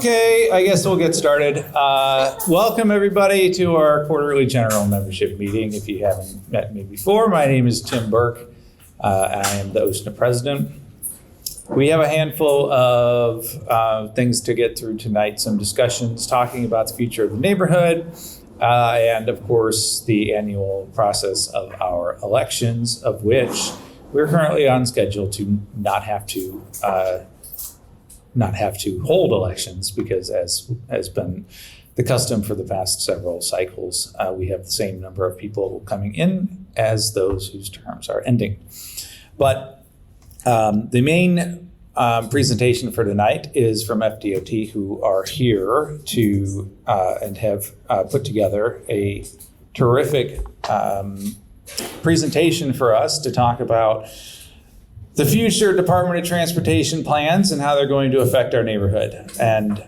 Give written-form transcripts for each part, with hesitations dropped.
Okay, I guess we'll get started. Welcome everybody to our quarterly general membership meeting. If you haven't met me before, my name is Tim Burke. I am the OSNA president. We have a handful of things to get through tonight, some discussions talking about the future of the neighborhood, and of course the annual process of our elections, of which we're currently on schedule to not have to hold elections, because as has been the custom for the past several cycles, we have the same number of people coming in as those whose terms are ending. But the main presentation for tonight is from FDOT, who are here to and have put together a terrific presentation for us to talk about the future Department of Transportation plans and how they're going to affect our neighborhood. And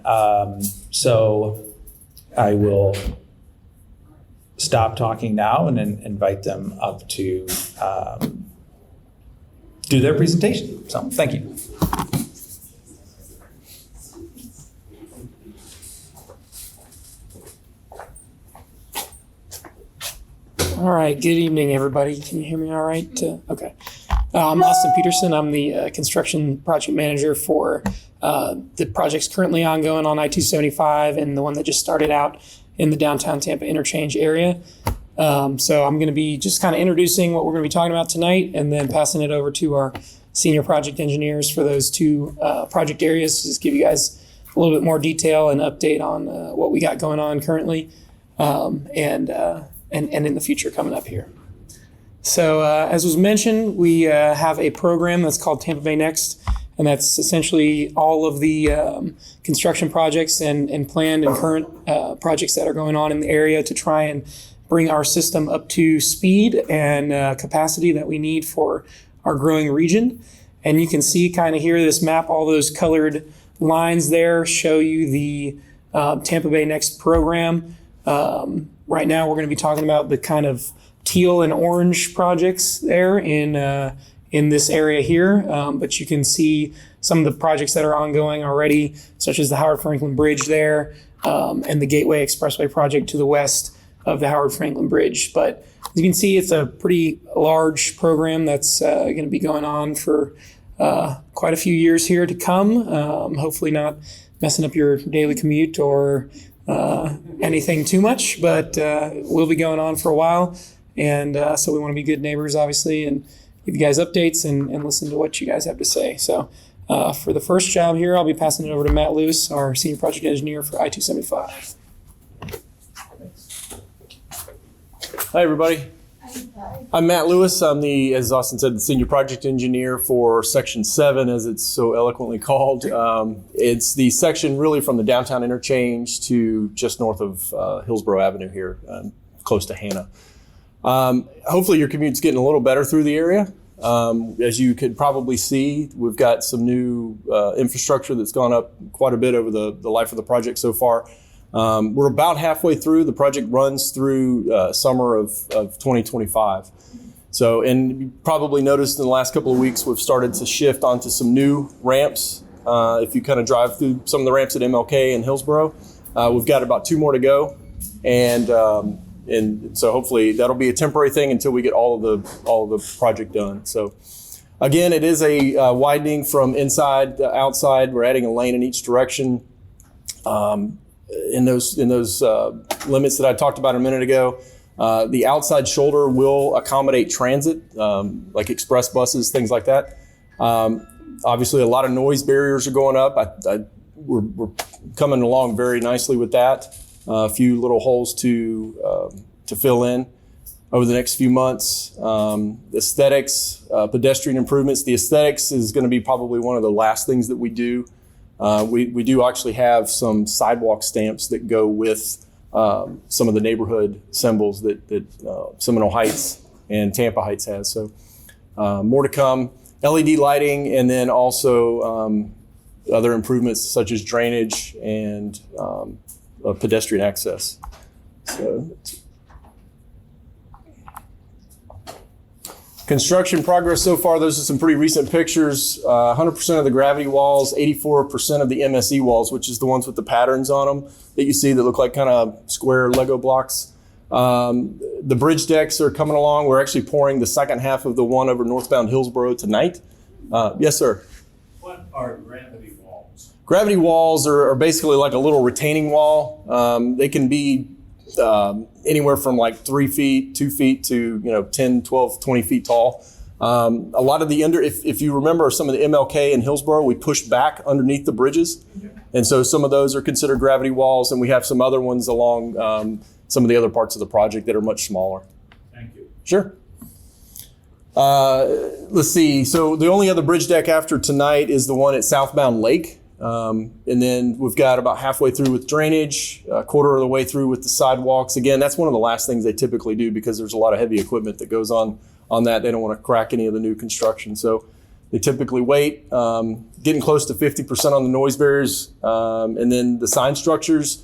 so I will stop talking now and then invite them up to do their presentation. So thank you. All right, good evening, everybody. Can you hear me all right? Okay. I'm Austin Peterson. I'm the construction project manager for the projects currently ongoing on I-275 and the one that just started out in the downtown Tampa interchange area. So I'm going to be just kind of introducing what we're going to be talking about tonight and then passing it over to our senior project engineers for those two project areas to just give you guys a little bit more detail and update on what we got going on currently and in the future coming up here. So as was mentioned, we have a program that's called Tampa Bay Next, and that's essentially all of the construction projects and planned and current projects that are going on in the area to try and bring our system up to speed and capacity that we need for our growing region. And you can see kind of here, this map, all those colored lines there show you the Tampa Bay Next program. Right now, we're going to be talking about the kind of teal and orange projects there in this area here. But you can see some of the projects that are ongoing already, such as the Howard Franklin Bridge there and the Gateway Expressway project to the west of the Howard Franklin Bridge. But as you can see, it's a pretty large program that's going to be going on for quite a few years here to come. Hopefully not messing up your daily commute or anything too much, but we'll be going on for a while. And so we want to be good neighbors, obviously, and give you guys updates and listen to what you guys have to say. So for the first job here, I'll be passing it over to Matt Lewis, our senior project engineer for I-275. Hi, everybody. I'm Matt Lewis. I'm the, as Austin said, the senior project engineer for Section 7, as it's so eloquently called. It's the section really from the downtown interchange to just north of Hillsborough Avenue here, close to Hannah. Hopefully your commute's getting a little better through the area. As you could probably see, we've got some new infrastructure that's gone up quite a bit over the life of the project so far. We're about halfway through. The project runs through summer of 2025. So, and you probably noticed in the last couple of weeks, we've started to shift onto some new ramps. If you kind of drive through some of the ramps at MLK and Hillsborough, we've got about 2 more to go. And so hopefully that'll be a temporary thing until we get all of the project done. So again, it is a widening from inside to outside. We're adding a lane in each direction. In those limits that I talked about a minute ago, the outside shoulder will accommodate transit, like express buses, things like that. Obviously, a lot of noise barriers are going up. We're coming along very nicely with that. A few little holes to fill in over the next few months. Aesthetics, pedestrian improvements. The aesthetics is going to be probably one of the last things that we do. We do actually have some sidewalk stamps that go with some of the neighborhood symbols that Seminole Heights and Tampa Heights has. So more to come. LED lighting, and then also other improvements such as drainage and pedestrian access. So Construction progress so far, those are some pretty recent pictures. 100% of the gravity walls, 84% of the MSE walls, which is the ones with the patterns on them that you see that look like kind of square Lego blocks. The bridge decks are coming along. We're actually pouring the second half of the one over northbound Hillsboro tonight. Yes, sir. What are gravity walls? Gravity walls are basically like a little retaining wall. They can be anywhere from like 3 feet, 2 feet to 10, 12, 20 feet tall. A lot of the if you remember some of the MLK and Hillsboro, we pushed back underneath the bridges. And so some of those are considered gravity walls, and we have some other ones along some of the other parts of the project that are much smaller. Thank you. Sure. Let's see. So the only other bridge deck after tonight is the one at Southbound Lake. And then we've got about halfway through with drainage, a quarter of the way through with the sidewalks. Again, that's one of the last things they typically do because there's a lot of heavy equipment that goes on that. They don't want to crack any of the new construction. So they typically wait, getting close to 50% on the noise barriers. And then the sign structures,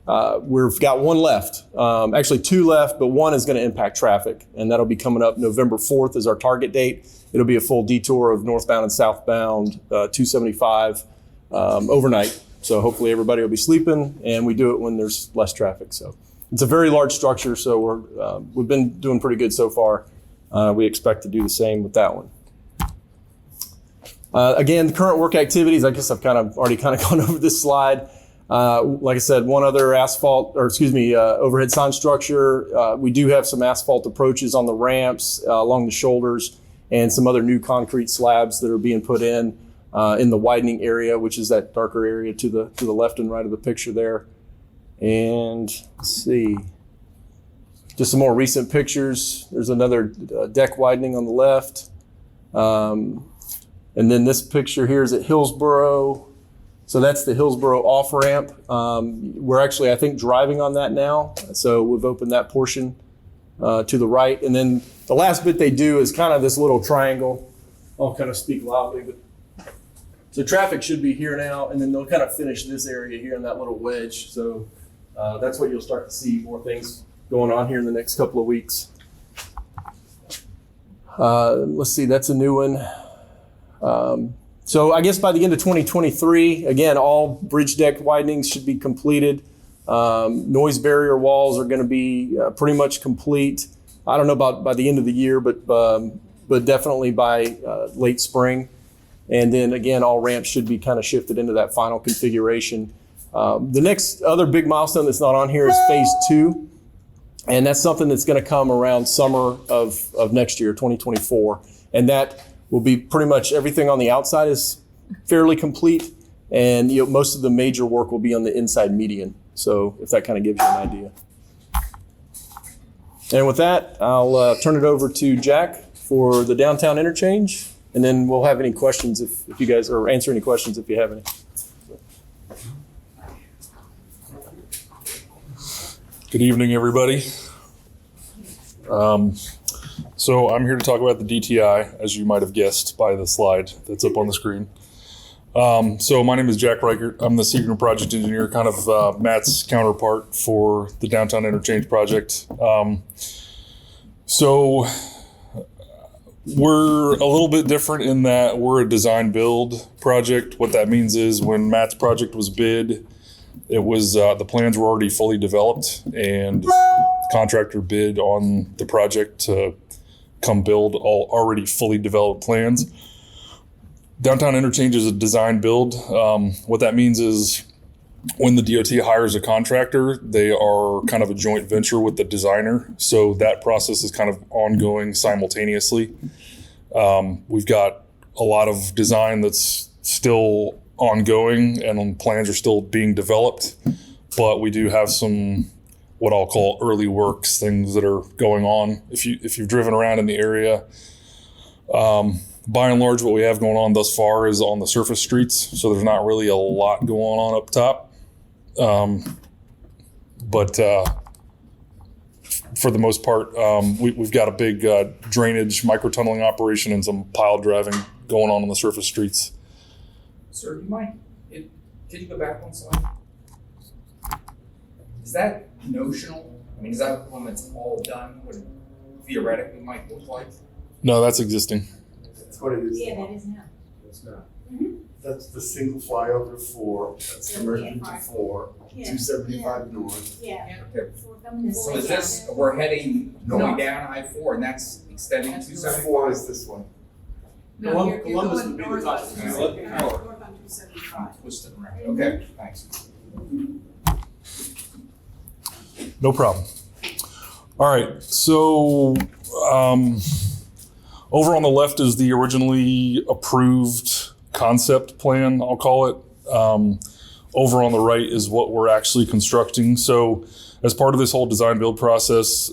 we've got one left, actually 2 left, but one is going to impact traffic. And that'll be coming up November 4th is our target date. It'll be a full detour of northbound and southbound 275 overnight. So hopefully everybody will be sleeping, and we do it when there's less traffic. So it's a very large structure. So we've been doing pretty good so far. We expect to do the same with that one. Again, the current work activities, I guess I've already gone over this slide. Like I said, one other overhead sign structure. We do have some asphalt approaches on the ramps along the shoulders, and some other new concrete slabs that are being put in the widening area, which is that darker area to the left and right of the picture there. And let's see, just some more recent pictures. There's another deck widening on the left. And then this picture here is at Hillsboro. So that's the Hillsboro off-ramp. We're actually, I think, driving on that now. So we've opened that portion to the right. And then the last bit they do is kind of this little triangle. I'll kind of speak loudly, but so traffic should be here now, and then they'll kind of finish this area here in that little wedge. So that's what you'll start to see, more things going on here in the next couple of weeks. Let's see, that's a new one. So I guess by the end of 2023, again, all bridge deck widenings should be completed. Noise barrier walls are going to be pretty much complete. I don't know about by the end of the year, but definitely by late spring. And then again, all ramps should be kind of shifted into that final configuration. The next other big milestone that's not on here is phase 2. And that's something that's going to come around summer of next year, 2024. And that will be pretty much everything on the outside is fairly complete. And most of the major work will be on the inside median. So if that kind of gives you an idea. And with that, I'll turn it over to Jack for the downtown interchange. And then we'll have any questions if you guys, or answer any questions if you have any. Good evening, everybody. So I'm here to talk about the DTI, as you might have guessed by the slide that's up on the screen. So my name is Jack Reichert. I'm the senior project engineer, kind of Matt's counterpart for the downtown interchange project. So we're a little bit different in that we're a design build project. What that means is when Matt's project was bid, it was the plans were already fully developed, and the contractor bid on the project to come build all already fully developed plans. Downtown interchange is a design build. What that means is when the DOT hires a contractor, they are kind of a joint venture with the designer. So that process is kind of ongoing simultaneously. We've got a lot of design that's still ongoing and plans are still being developed, but we do have some what I'll call early works, things that are going on. If you've driven around in the area, by and large, what we have going on thus far is on the surface streets. So there's not really a lot going on up top. But for the most part, we've got a big drainage, micro-tunneling operation and some pile driving going on the surface streets. Sir, do you mind, can you go back one slide? Is that notional? I mean, is that when it's all done, what it theoretically might look like? No, that's existing. That's what it is. Yeah, that is now. It's not. Mhm. That's the single flyover 4, that's Yeah, emergency yeah. 4, Yeah. 275 north. Yeah. Okay. Before coming to So is this, State. we're heading, going North. down I-4 and that's extending to 4 is this one. Columbus would be the top. North on 275. twisted around. Okay, thanks. No problem. All right, so over on the left is the originally approved concept plan, I'll call it. Over on the right is what we're actually constructing. So as part of this whole design build process,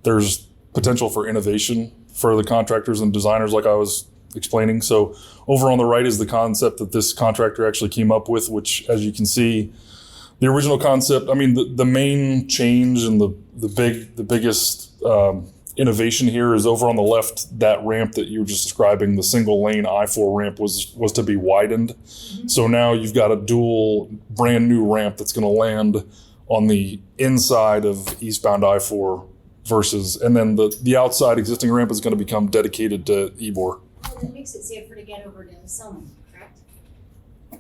there's potential for innovation for the contractors and designers like I was explaining. So over on the right is the concept that this contractor actually came up with, which as you can see, the original concept, I mean, the main change and the biggest innovation here is over on the left, that ramp that you were just describing, the single lane I-4 ramp was to be widened. So now you've got a dual brand new ramp that's gonna land on the inside of eastbound I-4 versus, and then the outside existing ramp is gonna become dedicated to Ybor. Well, that makes it safer to get over to Selma, correct?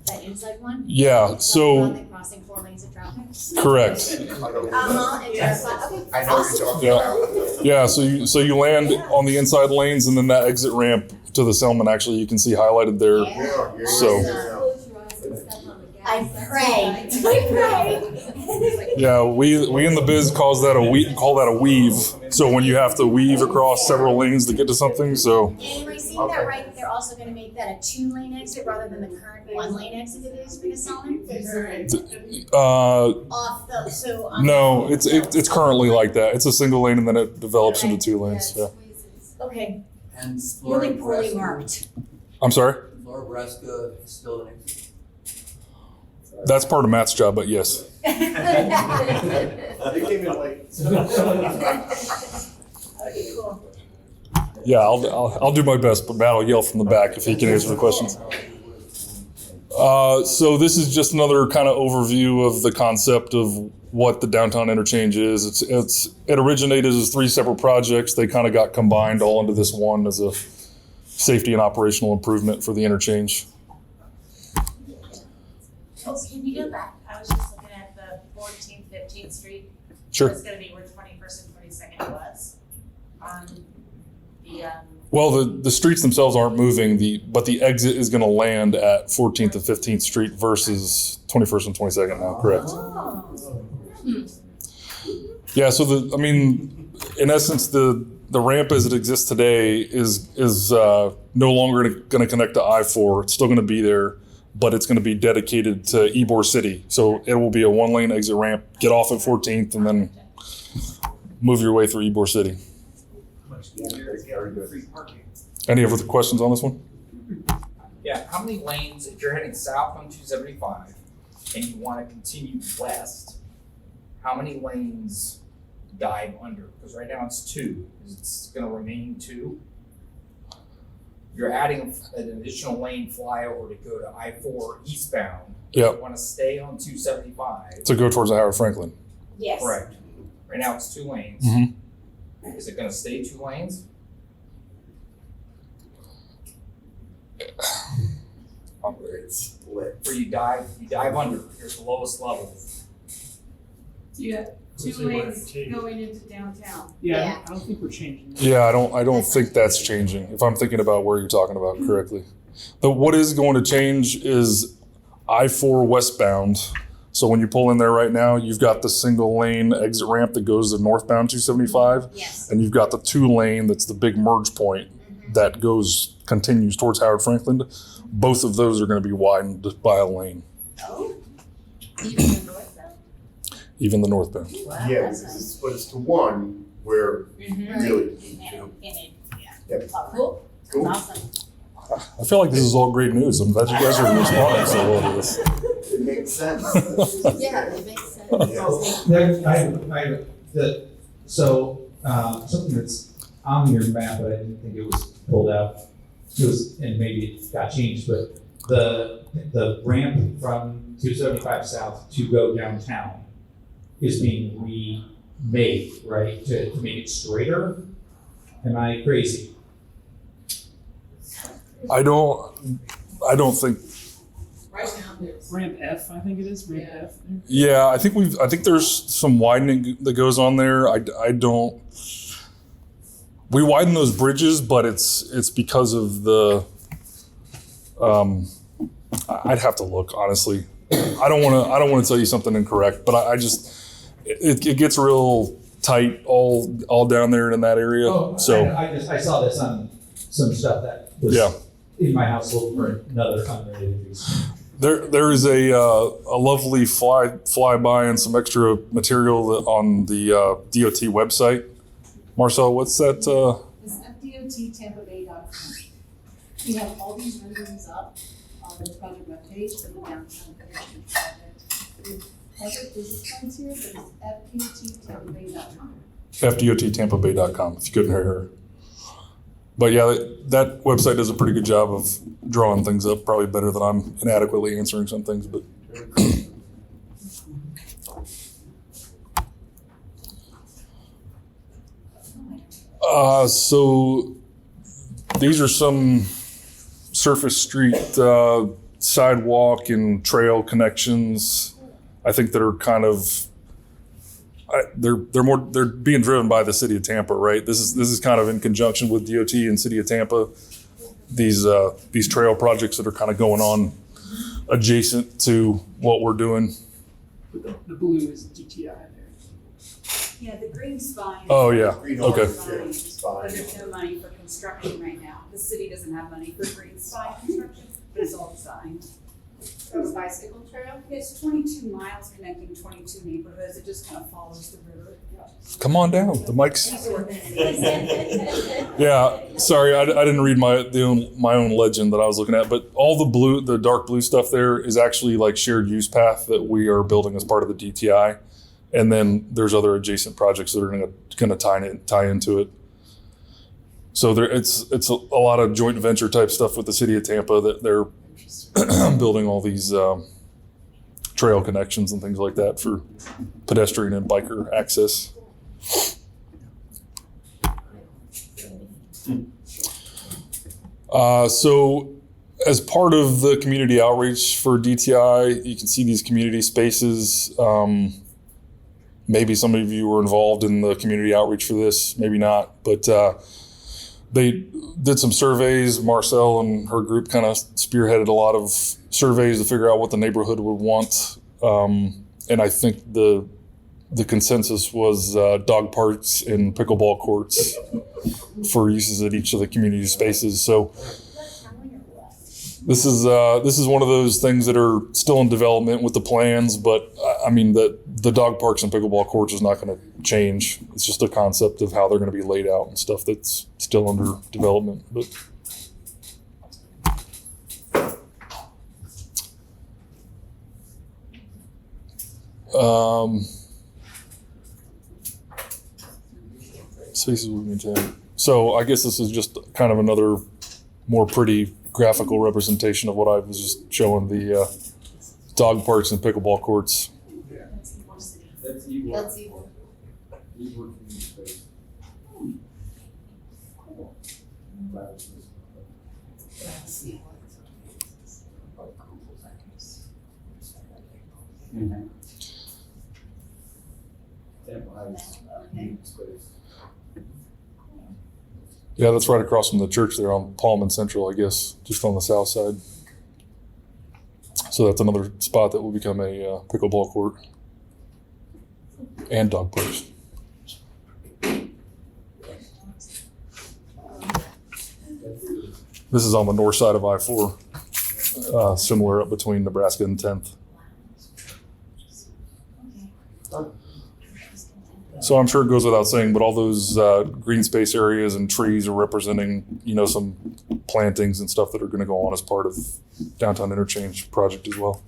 That inside one? Yeah, It's so- not rather than crossing 4 lanes of traffic? Correct. And just like, okay, I know what you're talking about. Yeah, so you land on the inside lanes and then that exit ramp to the Selman, actually you can see highlighted there. Yeah. Yeah, So- I pray, I pray. Yeah, we in the biz call that a weave. So when you have to weave across several lanes to get to something, so And am I seeing that right, that they're also gonna make that a 2-lane exit rather than the current 1-lane exit it is for the Selma? Off the, so. no, it's currently like that. It's a single lane and then it develops into 2 lanes. Yeah. Okay, And really poorly marked. I'm sorry? Flora Bresca is still an exit. That's part of Matt's job, but yes. They came in late. Okay, cool. Yeah, I'll do my best, but Matt will yell from the back if he can answer the questions. So this is just another kind of overview of the concept of what the downtown interchange is. It originated as 3 separate projects. They kind of got combined all into this one as a safety and operational improvement for the interchange. Oh, can you go back? I was just looking at the 14th, 15th Street. Sure. It's gonna be where 21st and 22nd was. Well, the streets themselves aren't moving, but the exit is going to land at 14th and 15th Street versus 21st and 22nd now, correct? Yeah, so in essence, the ramp as it exists today is no longer going to connect to I-4. It's still going to be there, but it's going to be dedicated to Ybor City. So it will be a 1-lane exit ramp, get off at 14th, and then move your way through Ybor City. Free parking. Any other questions on this one? Yeah, how many lanes, if you're heading south on 275 and you want to continue west, how many lanes dive under? Because right now it's 2. It's going to remain 2. You're adding an additional lane flyover to go to I-4 eastbound. Yep. You want to stay on 275. To go towards the Howard Franklin. Yes. Correct. Right now it's 2 lanes. Mhm. Is it going to stay 2 lanes? It's split. Where you dive under. Here's the lowest level. You got 2 lanes going into downtown. Yeah. I don't think we're changing that. Yeah, I don't think that's changing, if I'm thinking about where you're talking about correctly. What is going to change is I-4 westbound. So when you pull in there right now, you've got the single lane exit ramp that goes to northbound 275. Yes. And you've got the 2 lane that's the big merge point that continues towards Howard Franklin. Both of those are going to be widened by a lane, Oh. Even the northbound? even the northbound. Wow, Yeah, that's because nice. it's split us to 1 where really need to. And it, yeah. Yep. Oh, cool. Cool. That's awesome. I feel like this is all great news. I'm glad you guys are responding so well to this. It makes sense. Yeah, it makes sense. Something that's on your map, but I didn't think it was pulled out. It was, and maybe it got changed, but the ramp from 275 south to go downtown is being remade, right, to make it straighter. Am I crazy? I don't think. Right now, there's. Ramp F, I think it is, ramp F. Yeah, I think there's some widening that goes on there. I don't. We widen those bridges, but it's because of the. I'd have to look, honestly. I don't want to tell you something incorrect, but I just it gets real tight all down there in that area. So I saw this on some stuff that was in my household for another unrelated reason. There is a lovely flyby and some extra material on the DOT website. Marcel, what's that? It's fdotTampaBay.com. We have all these renderings up on the project webpage for the downtown connection project. The project business plans here, but it's fdotTampaBay.com. fdotTampaBay.com, if you couldn't hear her. But yeah, that website does a pretty good job of drawing things up, probably better than I'm inadequately answering some things. But so these are some surface street sidewalk and trail connections. I think that are kind of they're being driven by the city of Tampa, right? This is kind of in conjunction with DOT and city of Tampa. These trail projects that are kind of going on adjacent to what we're doing. The blue is DTI there. Yeah, the green's fine. Oh yeah, okay. But there's no money for construction right now. The city doesn't have money for green spine construction, but it's all designed. So a bicycle trail? It's 22 miles connecting 22 neighborhoods. It just kind of follows the river. Come on down. The mic's. Yeah, sorry, I didn't read my own legend that I was looking at, but all the dark blue stuff there is actually like shared use path that we are building as part of the DTI, and then there's other adjacent projects that are going to tie into it. So it's a lot of joint venture type stuff with the city of Tampa that they're building all these trail connections and things like that for pedestrian and biker access. So as part of the community outreach for DTI, you can see these community spaces. Maybe some of you were involved in the community outreach for this, maybe not, but they did some surveys. Marcel and her group kind of spearheaded a lot of surveys to figure out what the neighborhood would want. And I think the consensus was dog parks and pickleball courts for uses at each of the community spaces. So this is one of those things that are still in development with the plans, but I mean the dog parks and pickleball courts is not going to change. It's just a concept of how they're going to be laid out and stuff that's still under development. But spaces we maintain. So I guess this is just kind of another more pretty graphical representation of what I was just showing, the dog parks and pickleball courts. That's evil. Yeah, that's right across from the church there on Palm and Central, I guess, just on the south side. So that's another spot that will become a pickleball court and dog parks. This is on the north side of I-4, similar up between Nebraska and 10th. So I'm sure it goes without saying, but all those green space areas and trees are representing, some plantings and stuff that are going to go on as part of downtown interchange project as well.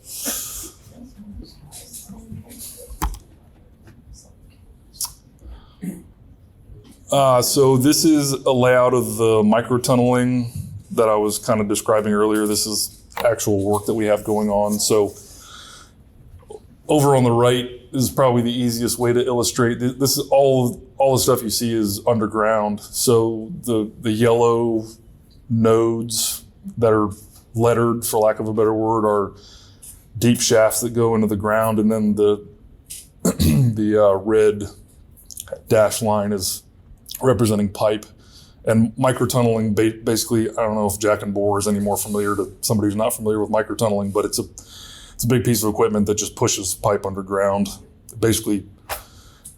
So this is a layout of the micro tunneling that I was kind of describing earlier. This is actual work that we have going on. So over on the right is probably the easiest way to illustrate. This is all the stuff you see is underground. So the yellow nodes that are lettered, for lack of a better word, are deep shafts that go into the ground, and then the red dashed line is representing pipe. And microtunneling, basically, I don't know if Jack and Bohr is any more familiar to somebody who's not familiar with microtunneling, but it's a big piece of equipment that just pushes pipe underground, basically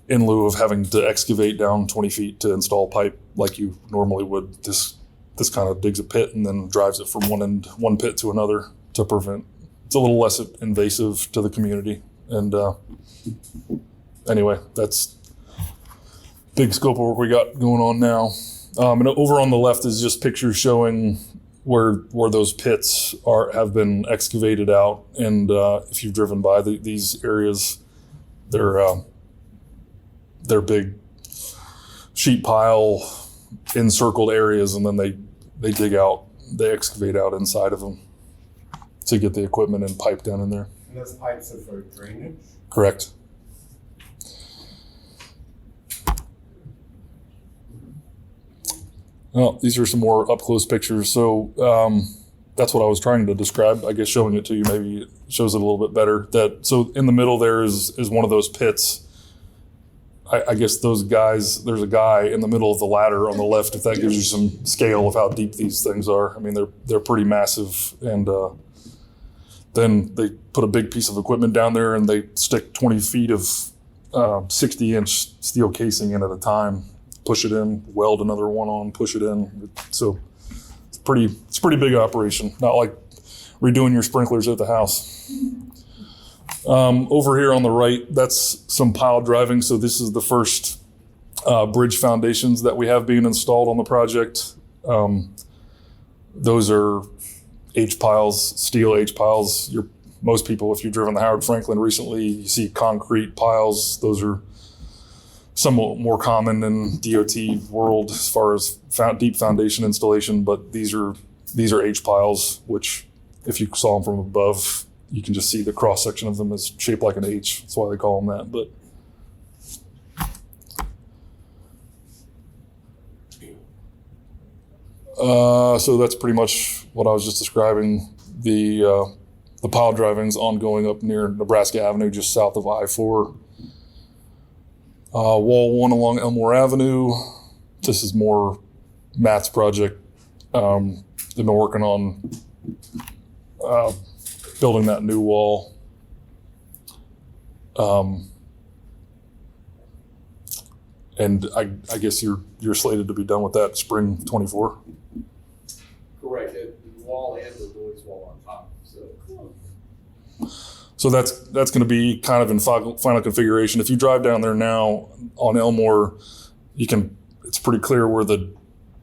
in lieu of having to excavate down 20 feet to install pipe like you normally would. This kind of digs a pit and then drives it from one pit to another to prevent. It's a little less invasive to the community. And anyway, that's big scope of work we got going on now. And over on the left is just pictures showing where those pits have been excavated out. And if you've driven by these areas, they're big sheet pile encircled areas, and then they dig out, they excavate out inside of them to get the equipment and pipe down in there. And those pipes are for drainage? Correct. Well, these are some more up-close pictures. So that's what I was trying to describe. I guess showing it to you maybe shows it a little bit better. So in the middle there is one of those pits. I guess those guys, there's a guy in the middle of the ladder on the left, if that gives you some scale of how deep these things are. I mean, they're pretty massive. And then they put a big piece of equipment down there and they stick 20 feet of 60-inch steel casing in at a time. Push it in, weld another one on, push it in. So it's a pretty big operation. Not like redoing your sprinklers at the house. Over here on the right, that's some pile driving. So this is the first bridge foundations that we have being installed on the project. Those are H-piles, steel H-piles. Most people, if you've driven the Howard Franklin recently, you see concrete piles. Those are somewhat more common in DOT world as far as deep foundation installation, but these are H-piles, which if you saw them from above, you can just see the cross section of them is shaped like an H. That's why they call them that. But so that's pretty much what I was just describing. The pile driving's ongoing up near Nebraska Avenue, just south of I-4. Wall 1 along Elmore Avenue. This is more Matt's project. They've been working on building that new wall. And I guess you're slated to be done with that spring 24. Correct. The wall and the noise wall on top. So that's going to be kind of in final configuration. If you drive down there now on Elmore, it's pretty clear where the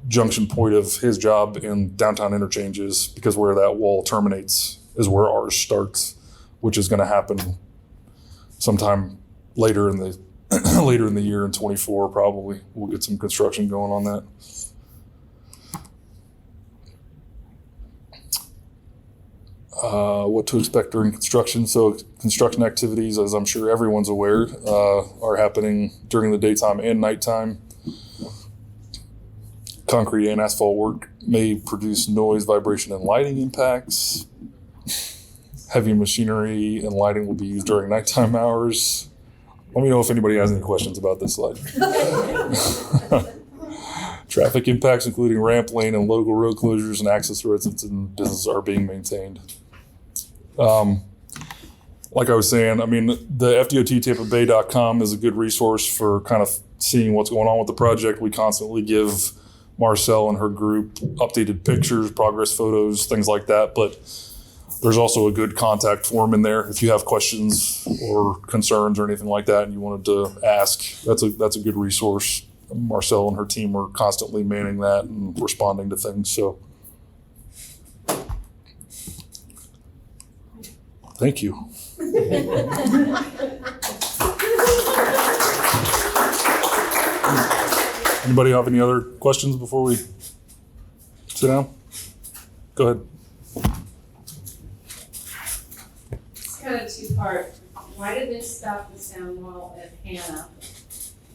junction point of his job in downtown interchange is, because where that wall terminates is where ours starts, which is going to happen sometime later in the year in 24 probably. We'll get some construction going on that. What to expect during construction. So construction activities, as I'm sure everyone's aware, are happening during the daytime and nighttime. Concrete and asphalt work may produce noise, vibration, and lighting impacts. Heavy machinery and lighting will be used during nighttime hours. Let me know if anybody has any questions about this slide. Traffic impacts, including ramp, lane, and local road closures and access roads and businesses are being maintained. Like I was saying, I mean, the FDOT-TampaBay.com is a good resource for kind of seeing what's going on with the project. We constantly give Marcel and her group updated pictures, progress photos, things like that. But there's also a good contact form in there. If you have questions or concerns or anything like that and you wanted to ask, that's a good resource. Marcel and her team are constantly manning that and responding to things. So thank you. Anybody have any other questions before we sit down? Go ahead. It's kind of two-part. why did they stop the sound wall at Hannah?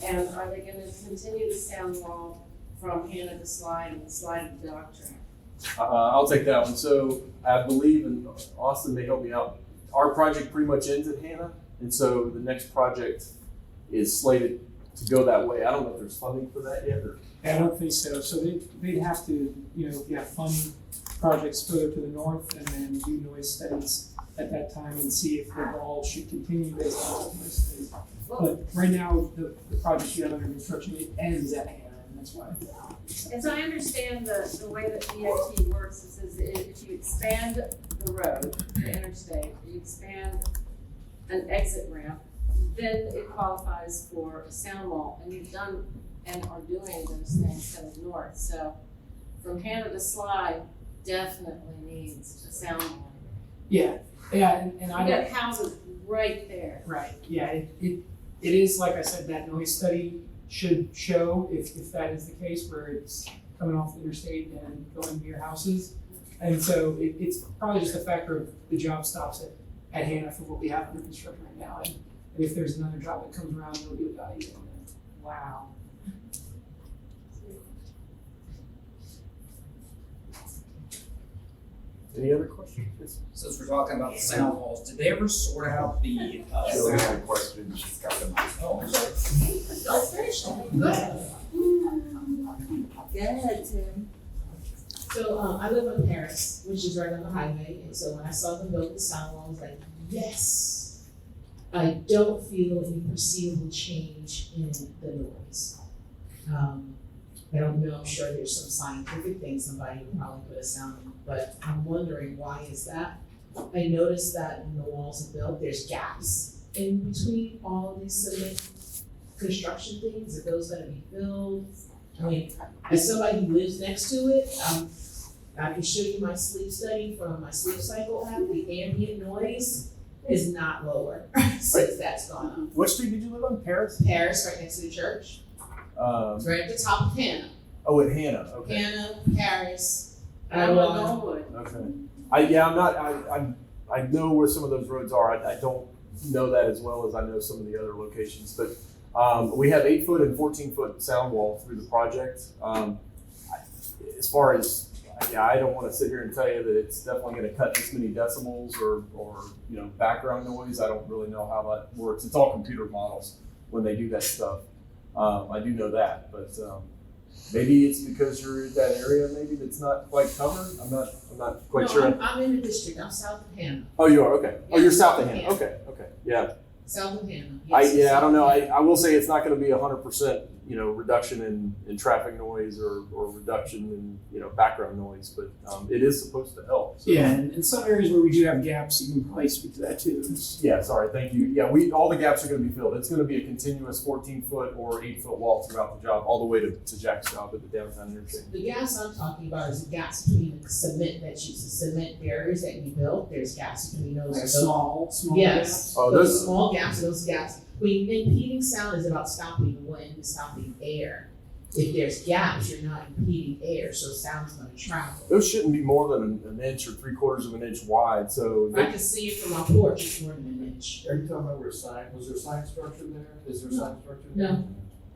And are they gonna continue the sound wall from Hannah to Slide and Slide to Dog Track? I'll take that one. So I believe, and Austin may help me out, our project pretty much ends at Hannah. And so the next project is slated to go that way. I don't know if there's funding for that yet or. I don't think so. So they'd have to, fund projects further to the north and then do noise studies at that time and see if the wall should continue based on those noise studies. But right now, the project you have under construction, it ends at Hannah, and that's why. As I understand the way that DOT works, is if you expand the road, the interstate, you expand an exit ramp, then it qualifies for a sound wall, and you've done and are doing those things coming north. So from Hannah to Slide definitely needs a sound wall. Yeah, and I You don't. got houses right there. Right, yeah, it is, like I said, that noise study should show if that is the case, where it's coming off the interstate and going to your houses. And so it's probably just a factor of the job stops at Hannah for what we have under construction right now. And if there's another job that comes around, it'll be evaluated. Wow. Any other questions? Since we're talking about the sound walls, did they ever sort out the, She doesn't have a question, she's got them. Don't finish that. Go ahead, Tim. So I live on Paris, which is right on the highway, and so when I saw them build the sound wall, I was like, yes. I don't feel any perceivable change in the noise. I don't know, I'm sure there's some scientific thing somebody would probably put a sound on, but I'm wondering why is that? I noticed that when the walls are built, there's gaps in between all of these cement construction things. Are those gonna be filled? I mean, as somebody who lives next to it, I can show you my sleep study from my sleep cycle app. The ambient noise is not lower since that's gone up. What street did you live on? Paris? Paris, right next to the church. It's right at the top of Hannah. Oh, at Hannah. Okay. Hannah, Paris. I'm on Norwood. Okay. I know where some of those roads are. I don't know that as well as I know some of the other locations, but we have 8-foot and 14-foot sound wall through the project. As far as, I don't want to sit here and tell you that it's definitely going to cut this many decibels or background noise. I don't really know how that works. It's all computer models when they do that stuff. I do know that, but maybe it's because you're in that area maybe that's not quite covered. I'm not quite sure. No, I'm in the district. I'm south of Hannah. Oh, you are? Okay. Oh, you're Yeah, south of Hannah. Okay. Yeah. South of Hannah. I Yes, don't know. I will say it's not going to be 100%, reduction in traffic noise or reduction in, background noise, but it is supposed to help. So. Yeah, and in some areas where we do have gaps, you can probably speak to that too. Yeah, sorry, thank you. Yeah, all the gaps are going to be filled. It's going to be a continuous 14-foot or 8-foot wall throughout the job, all the way to Jack's job at the downtown interchange. The gaps I'm talking about is the gaps between the cement cement barriers that you built. There's gaps between those. Like small yes. gaps. Oh, those small gaps, those gaps. Impeding sound is about stopping wind and stopping air. If there's gaps, you're not impeding air, so sound's going to travel. Those shouldn't be more than an inch or 3/4 of an inch wide. So I can see it from my porch. It's more than an inch. Are you talking about was there sign structure there? Is there sign structure there? No.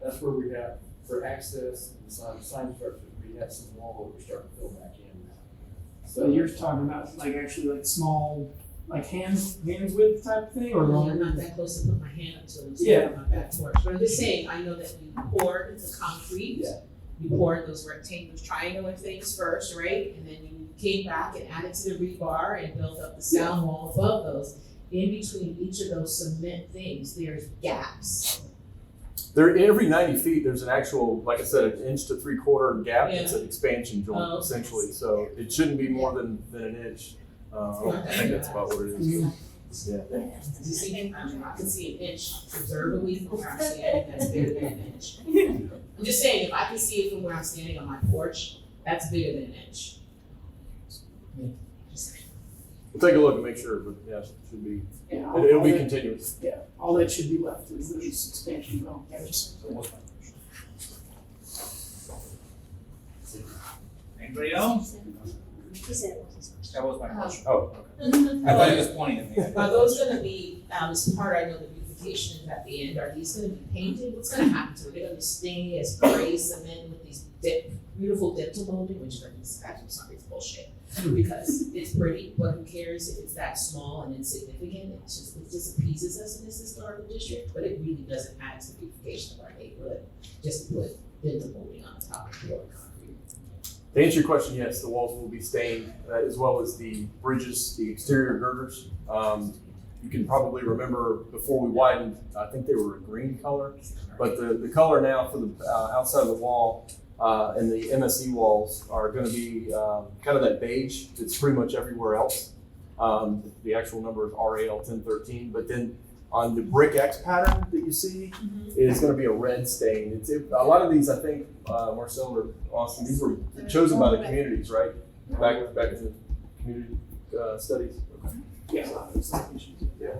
That's where we have, for access and sign structure, we have some wall that we're starting to fill back in now. So you're talking about like small, like hands width type thing, or Well, longer? I'm not that close to put my hand up to it. Yeah. On my back porch. But I'm just saying, I know that you poured the concrete. Yeah. You poured those rectangles, triangular things first, right? And then you came back and added to the rebar and built up the sound wall above those. In between each of those cement things, there's gaps. every 90 feet, there's an actual, like I said, an inch to 3/4 gap. Yeah. It's an expansion joint, Oh, okay. essentially. So it shouldn't be more than an inch. I think that's about what it is. Yeah. You see, I can see an inch observably from where I'm standing, that's bigger than an inch. I'm just saying, if I can see it from where I'm standing on my porch, that's bigger than an inch. Just saying. We'll take a look and make sure, but yeah, it should be, Yeah, it'll be continuous. Yeah, all that should be left is those expansion gaps. Anybody else? He said it wasn't. That was my question. Oh, I thought he was pointing at me. Are those gonna be, as part, I know the beautification is at the end, are these gonna be painted? What's gonna happen to it? They're gonna be stained as gray cement with these beautiful dental molding, which for this actually some is bullshit. Because it's pretty, but who cares if it's that small and insignificant? It just appeases us in this historical district, but it really doesn't add to the beautification of our neighborhood, just to put dental molding on top of poured concrete. To answer your question, yes, the walls will be stained, as well as the bridges, the exterior girders. You can probably remember before we widened, I think they were a green color, but the color now for the outside of the wall and the MSE walls are going to be kind of that beige that's pretty much everywhere else. The actual number is RAL 1013, but then on the brick X pattern that you see, it's going to be a red stain. A lot of these, I think, Marcel or Austin, these were chosen by the communities, right? Back in the community studies. Okay. yeah.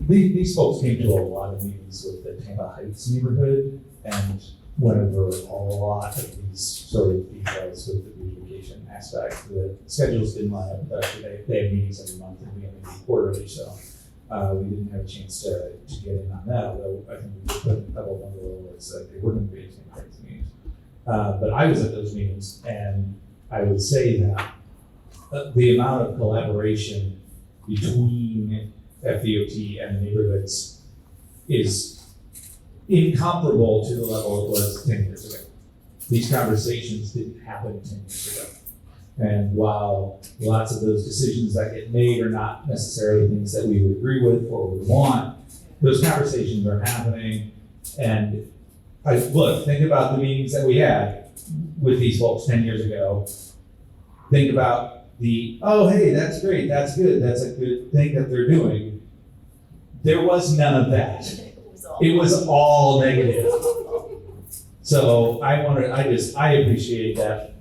These folks came to a lot of meetings with the Tampa Heights neighborhood and went over a lot of these sort of details with the beautification aspect. The schedules didn't line up with us. They have meetings every month and we have meetings quarterly, so we didn't have a chance to get in on that, although I think we put in a couple of other alerts that they were going to be attending Heights meetings. But I was at those meetings and I would say that the amount of collaboration between FDOT and the neighborhoods is incomparable to the level it was 10 years ago. These conversations didn't happen 10 years ago. And while lots of those decisions that get made are not necessarily things that we would agree with or would want, those conversations are happening. And think about the meetings that we had with these folks 10 years ago. Think about oh, hey, that's great, that's good, that's a good thing that they're doing. There was none of that. It was all negative. So I appreciate that,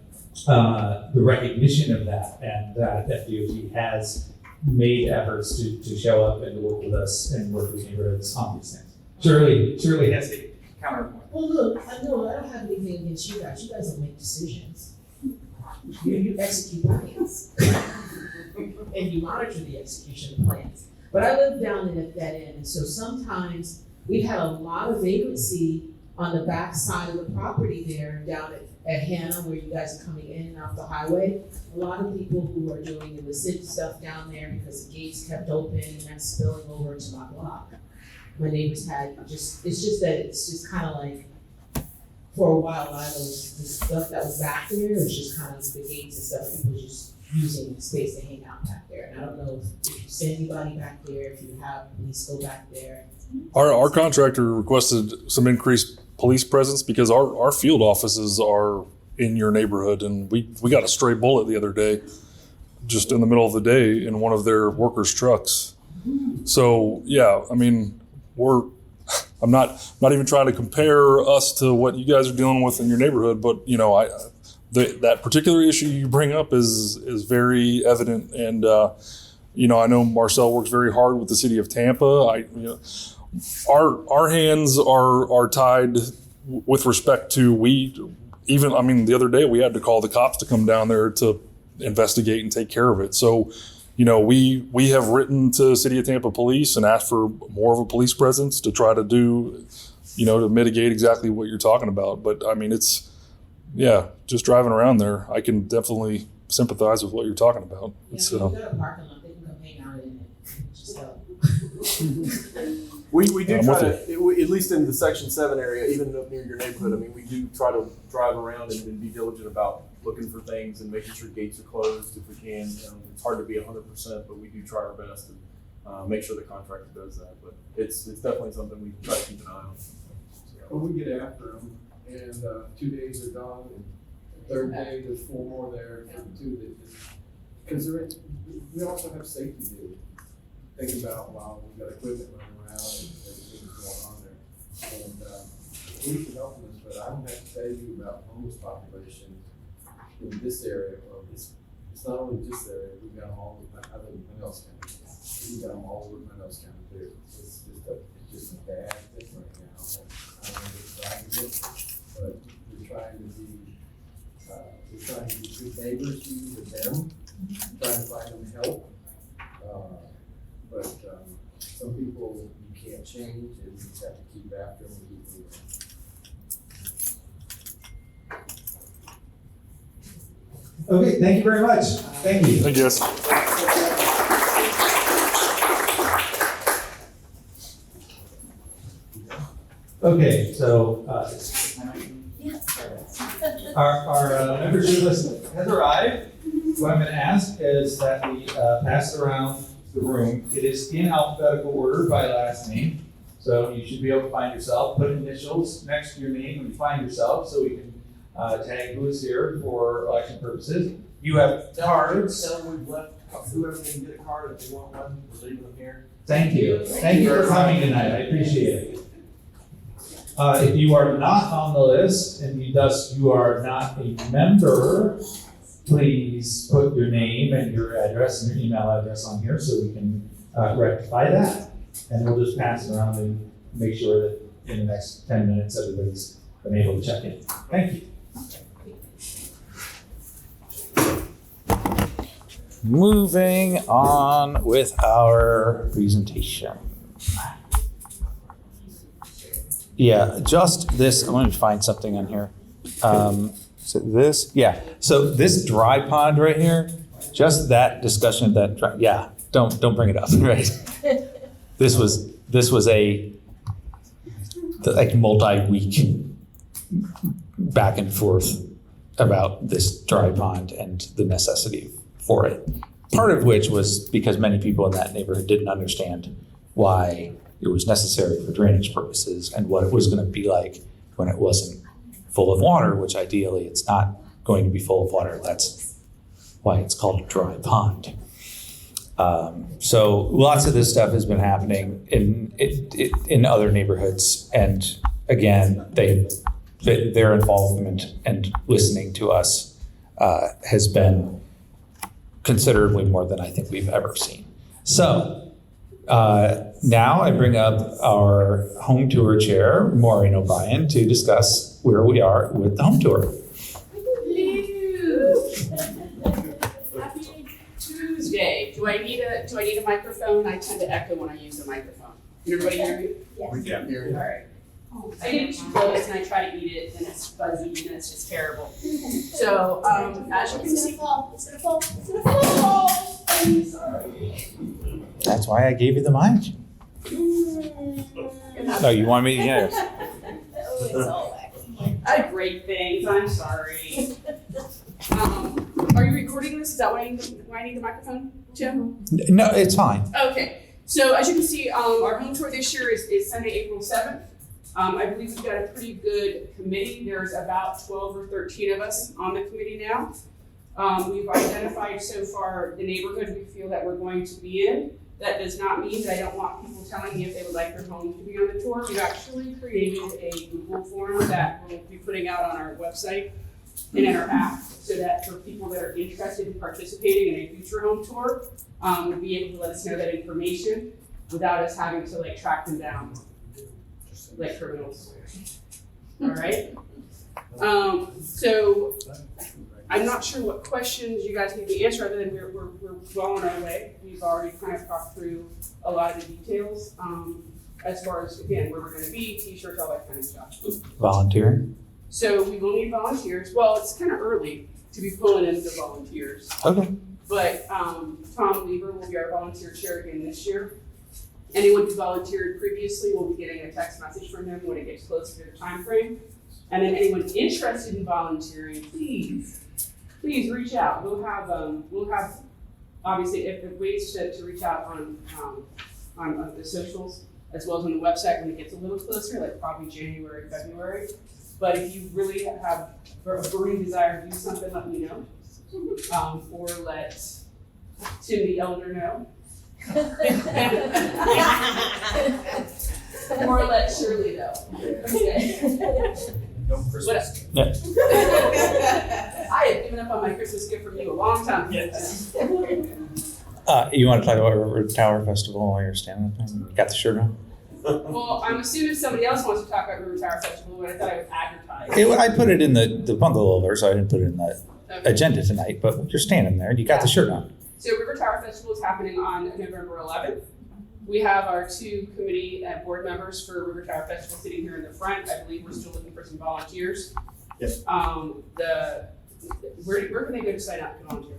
the recognition of that, and that FDOT has made efforts to show up and to work with us and work with neighborhoods on these things. Shirley has a counterpoint. Well, look, I don't have anything against you guys. You guys don't make decisions. You execute plans. And you monitor the execution of plans. But I live down in that end, and so sometimes we've had a lot of vacancy on the back side of the property there down at Hannah, where you guys are coming in and off the highway. A lot of people who are doing illicit stuff down there because the gates kept open and that's spilling over into my block. My neighbors had it's just kind of like, for a while, the stuff that was back there was just kind of the gates and stuff, people just using the space to hang out back there. And I don't know if you send anybody back there, if you have police go back there. Our contractor requested some increased police presence because our field offices are in your neighborhood, and we got a stray bullet the other day, just in the middle of the day in one of their workers' trucks. So yeah, I mean, I'm not even trying to compare us to what you guys are dealing with in your neighborhood, but you know, that particular issue you bring up is very evident, and you know, I know Marcel works very hard with the city of Tampa. Our hands are tied with respect to the other day we had to call the cops to come down there to investigate and take care of it. So, you know, we have written to City of Tampa Police and asked for more of a police presence to try to do, you know, to mitigate exactly what you're talking about. But I mean, just driving around there, I can definitely sympathize with what you're talking about. Yeah, we've got a parking lot, they can come hang out in it, just go. We do try to, at least in the Section 7 area, even up near your neighborhood, I mean, we do try to drive around and be diligent about looking for things and making sure gates are closed if we can. It's hard to be 100%, but we do try our best and make sure the contractor does that. But it's definitely something we try to keep an eye on. Well, we get after them, and 2 days are gone, and the third day, there's 4 more there, and 2 that because we also have safety due. Think about, wow, we've got equipment running around and everything's going on there. And police are helping us, but I don't have to tell you about homeless population in this area. Well, it's not only this area, we've got them all over, I live in Pinellas County. We've got them all over Pinellas County too. It's just a bad thing right now. I don't know if it's driving it, but we're trying to be good neighbors to them, trying to find a change, and we just have to keep after them and keep moving. Okay, thank you very much. Thank you. I guess. Okay, so our membership list has arrived. What I'm going to ask is that we pass it around the room. It is in alphabetical order by last name. So you should be able to find yourself, put initials next to your name when you find yourself so we can tag who is here for election purposes. You have cards. Tell them we've left, whoever can get a card, if they want one, we're leaving them here. Thank you. Thank you for coming tonight. I appreciate it. If you are not on the list and you are not a member, please put your name and your address and your email address on here so we can rectify that. And we'll just pass it around and make sure that in the next 10 minutes, everybody's been able to check in. Thank you. Moving on with our presentation. Yeah, just this, I want to find something on here. So this, yeah. So this dry pond right here, just that discussion of that, yeah, don't bring it up, right? This was a like multi-week back and forth about this dry pond and the necessity for it. Part of which was because many people in that neighborhood didn't understand why it was necessary for drainage purposes and what it was going to be like when it wasn't full of water, which ideally it's not going to be full of water. That's why it's called a dry pond. So lots of this stuff has been happening in other neighborhoods, and again, their involvement and listening to us has been considerably more than I think we've ever seen. So now I bring up our home tour chair, Maureen O'Brien, to discuss where we are with the home tour. Happy Tuesday. Do I need a microphone? I tend to echo when I use the microphone. Can everybody hear me? Yes. We can hear you. All right. I get too close and I try to eat it and it's fuzzy and it's just terrible. So as you can see, It's gonna fall. I'm sorry. That's why I gave you the mic. No, you want me to, yes. Oh, it's all wacky. I break things. I'm sorry. Are you recording this? Is that why I need the microphone, Jim? No, it's fine. Okay. So as you can see, our home tour this year is Sunday, April 7th. I believe we've got a pretty good committee. There's about 12 or 13 of us on the committee now. We've identified so far the neighborhood we feel that we're going to be in. That does not mean that I don't want people telling me if they would like their home to be on the tour. We've actually created a Google form that we'll be putting out on our website and in our app so that for people that are interested in participating in a future home tour, would be able to let us know that information without us having to like track them down like criminals. All right. So I'm not sure what questions you guys need to answer other than we're well on our way. We've already kind of talked through a lot of the details as far as, again, where we're going to be, t-shirts, all that kind of stuff. Volunteering? So we will need volunteers. Well, it's kind of early to be pulling in the volunteers. Okay. But Tom Lieber will be our volunteer chair again this year. Anyone who volunteered previously will be getting a text message from him when it gets closer to the time frame. And then anyone interested in volunteering, please reach out. We'll have obviously if ways to reach out on the socials as well as on the website when it gets a little closer, like probably January, February. But if you really have a burning desire to do something, let me know. Or let Tim the Elder know. Or let Shirley know. Okay. No Christmas. Yeah. I have given up on my Christmas gift from you a long time ago. Yes. You want to talk about River Tower Festival while you're standing up there? Got the shirt on? Well, I'm assuming somebody else wants to talk about River Tower Festival, but I thought I would advertise. I put it in the bungalow over, so I didn't put it in the agenda tonight, but you're standing there and you got the shirt on. So River Tower Festival is happening on November 11th. We have our 2 committee and board members for River Tower Festival sitting here in the front. I believe we're still looking for some volunteers. Yes. Where can they go to sign up to volunteer?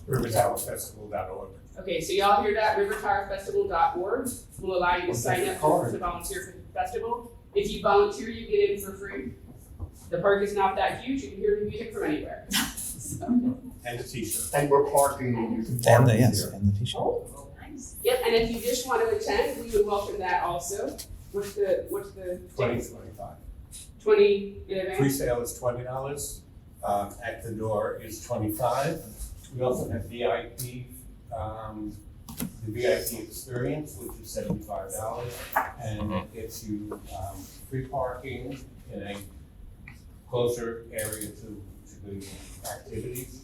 RiverTowerFestival.org. Okay, so y'all hear that? RiverTowerFestival.org will allow you to sign up to volunteer for the festival. If you volunteer, you get in for free. The park is not that huge. You can hear the music from anywhere. And a t-shirt. And we're parking. You can And park the, here. yes, and the t-shirt. Oh, nice. Yep, and if you just want to attend, we would welcome that also. What's the 2025. 20 in advance? Pre-sale is $20. At the door is $25. We also have VIP, the VIP experience, which is $75, and it gets you free parking in a closer area to the activities.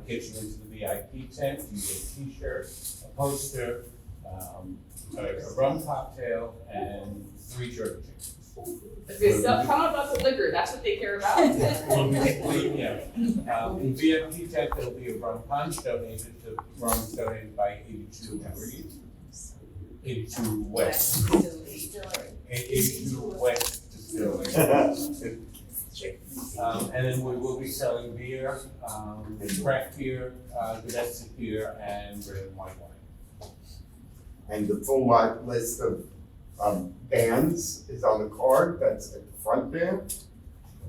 Gets you into the VIP tent. You get a T-shirt, a poster, a rum cocktail, and 3 jerky chickens. Okay, so tell them about the liquor. That's what they care about. In VIP tent, there'll be a rum punch donated to rum donated by 82 Breeze. 82 West. 82 West Distillery. And then we will be selling beer, craft beer, domestic beer, and red and white wine. And the full list of bands is on the card, that's at the front there.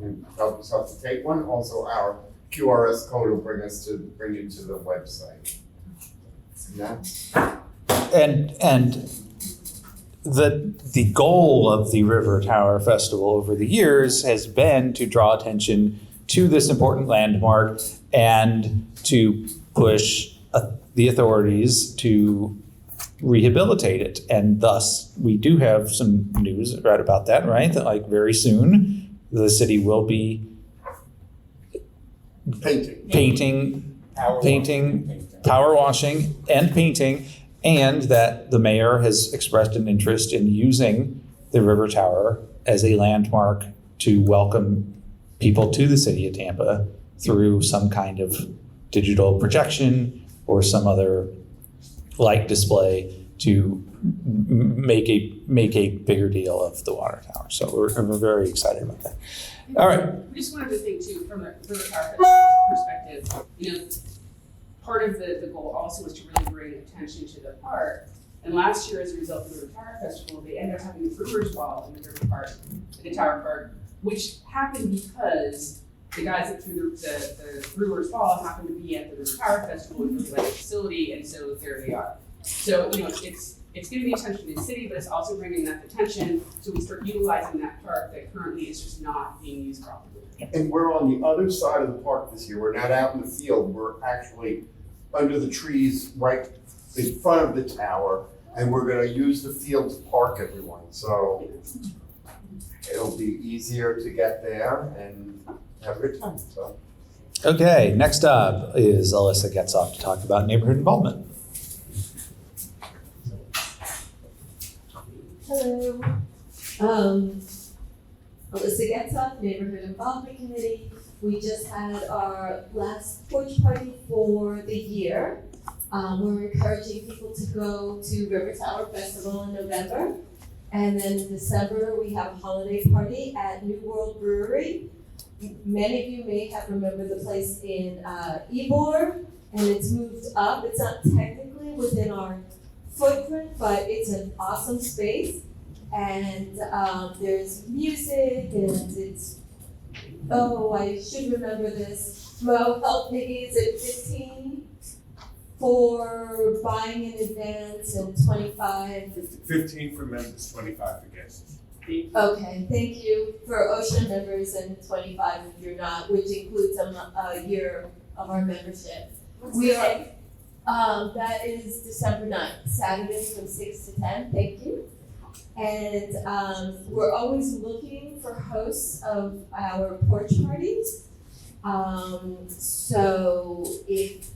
And help yourself to take one. Also, our QRS code will bring you to the website. Yeah. And the goal of the River Tower Festival over the years has been to draw attention to this important landmark and to push the authorities to rehabilitate it. And thus, we do have some news right about that, right? That like very soon, the city will be painting, power washing and painting, and that the mayor has expressed an interest in using the River Tower as a landmark to welcome people to the city of Tampa through some kind of digital projection or some other light display to make a bigger deal of the water tower. So we're very excited about that. All right. We just wanted to think too, from the River Tower Festival perspective, part of the goal also was to really bring attention to the park. And last year, as a result of the River Tower Festival, they ended up having the Brewers Ball in the River Park, the Tower Park, which happened because the guys that threw the Brewers Ball happened to be at the River Tower Festival and really like the facility, and so there they are. So, it's getting the attention in the city, but it's also bringing enough attention so we start utilizing that park that currently is just not being used properly. And we're on the other side of the park this year. We're not out in the field. We're actually under the trees right in front of the tower, and we're gonna use the field to park everyone. So it'll be easier to get there and have a good time, so. Okay, next up is Alyssa Getzoff to talk about neighborhood involvement. Hello. Alyssa Getzoff, Neighborhood Involvement Committee. We just had our last porch party for the year. We're encouraging people to go to River Tower Festival in November. And then in December, we have a holiday party at New World Brewery. Many of you may have remembered the place in Ybor, and it's moved up. It's not technically within our footprint, but it's an awesome space. And there's music, and it's, I should remember this. Mo helped me, is it 15 for buying in advance and 25? 15 for members, 25 for guests. Okay, thank you for OSHA members and 25 if you're not, which includes a year of our membership. We are, that is December 9th, Saturday from 6 to 10, thank you. And we're always looking for hosts of our porch parties. So if,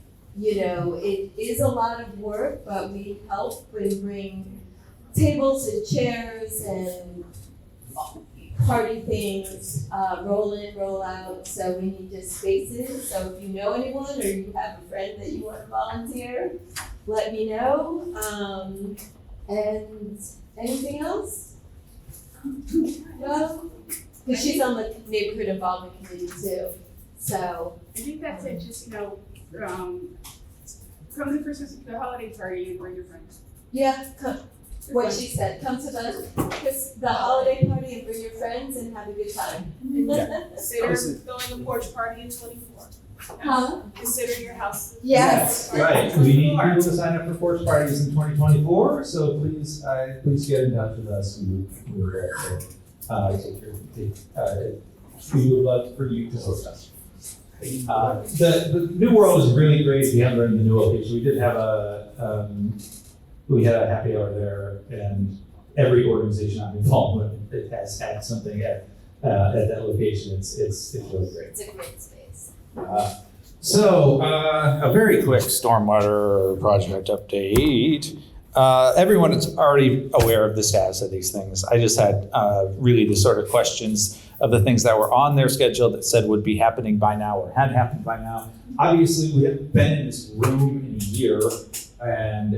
it is a lot of work, but we help and bring tables and chairs and party things, roll in, roll out, so we need just spaces. So if you know anyone or you have a friend that you want to volunteer, let me know. And anything else? No? Because she's on the neighborhood involvement committee too, so. I think that's it, just, come to the Christmas, the holiday party and bring your friends. Yeah, come, what she said, come to the holiday party and bring your friends and have a good time. Consider throwing a porch party in 24. Huh? Consider your house. Yes. Right, we need people to sign up for porch parties in 2024, so please get in touch with us. We would we would love for you to host us. The new world is really great if you haven't been in the new location. We did have we had a happy hour there, and every organization I'm involved with it has had something at that location. It's really great. It's a great space. So, a very quick stormwater project update. Everyone is already aware of the status of these things. I just had really the sort of questions of the things that were on their schedule that said would be happening by now or had happened by now. Obviously, we have been in this room in a year, and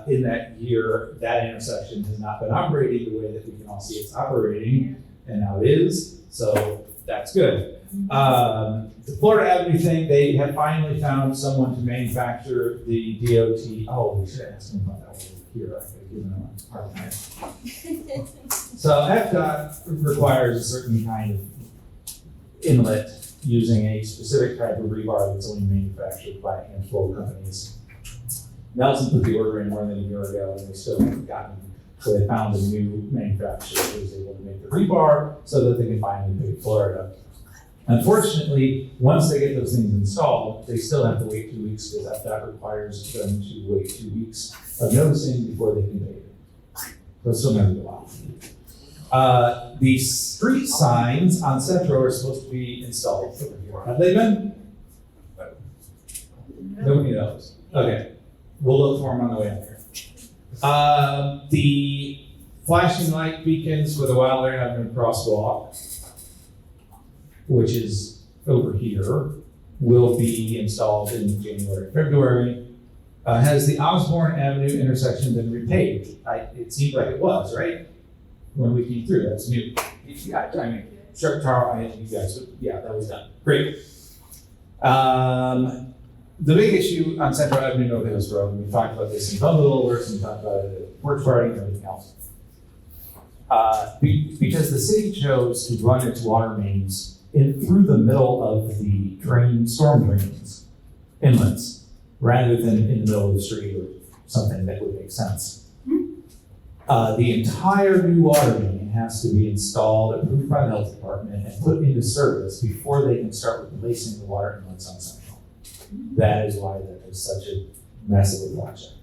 in that year, that intersection has not been operating the way that we can all see it's operating, and now it is, so that's good. The Florida Avenue thing, they have finally found someone to manufacture the DOT. Oh, we should ask them about that over here. I could have given them a hard time. So FDOT requires a certain kind of inlet using a specific type of rebar that's only manufactured by a handful of companies. Nelson put the order in more than a year ago, and they still haven't gotten. So they found a new manufacturer who was able to make the rebar so that they can finally pay Florida. Unfortunately, once they get those things installed, they still have to wait 2 weeks because FDOT requires them to wait 2 weeks of noticing before they can pay it. So it's still going to be a while. The street signs on Central are supposed to be installed over here. Have they been? Nobody knows. Okay, we'll look for them on the way up here. The flashing light beacons for the Wilder Avenue crosswalk, which is over here, will be installed in January, February. Has the Osborne Avenue intersection been repaved? It seemed like it was, right? When we came through, that's new. Yeah, I mean, sure, Tara, you guys, yeah, that was done. Great. The big issue on Central Avenue, North Hills Road, and we talked about this in Bundle Alerts, and we talked about it at Porch Party and everything else. Because the city chose to run its water mains through the middle of the storm drains, inlets, rather than in the middle of the street or something that would make sense. The entire new water main has to be installed, approved by the health department, and put into service before they can start replacing the water inlets on Central. That is why that is such a massive project.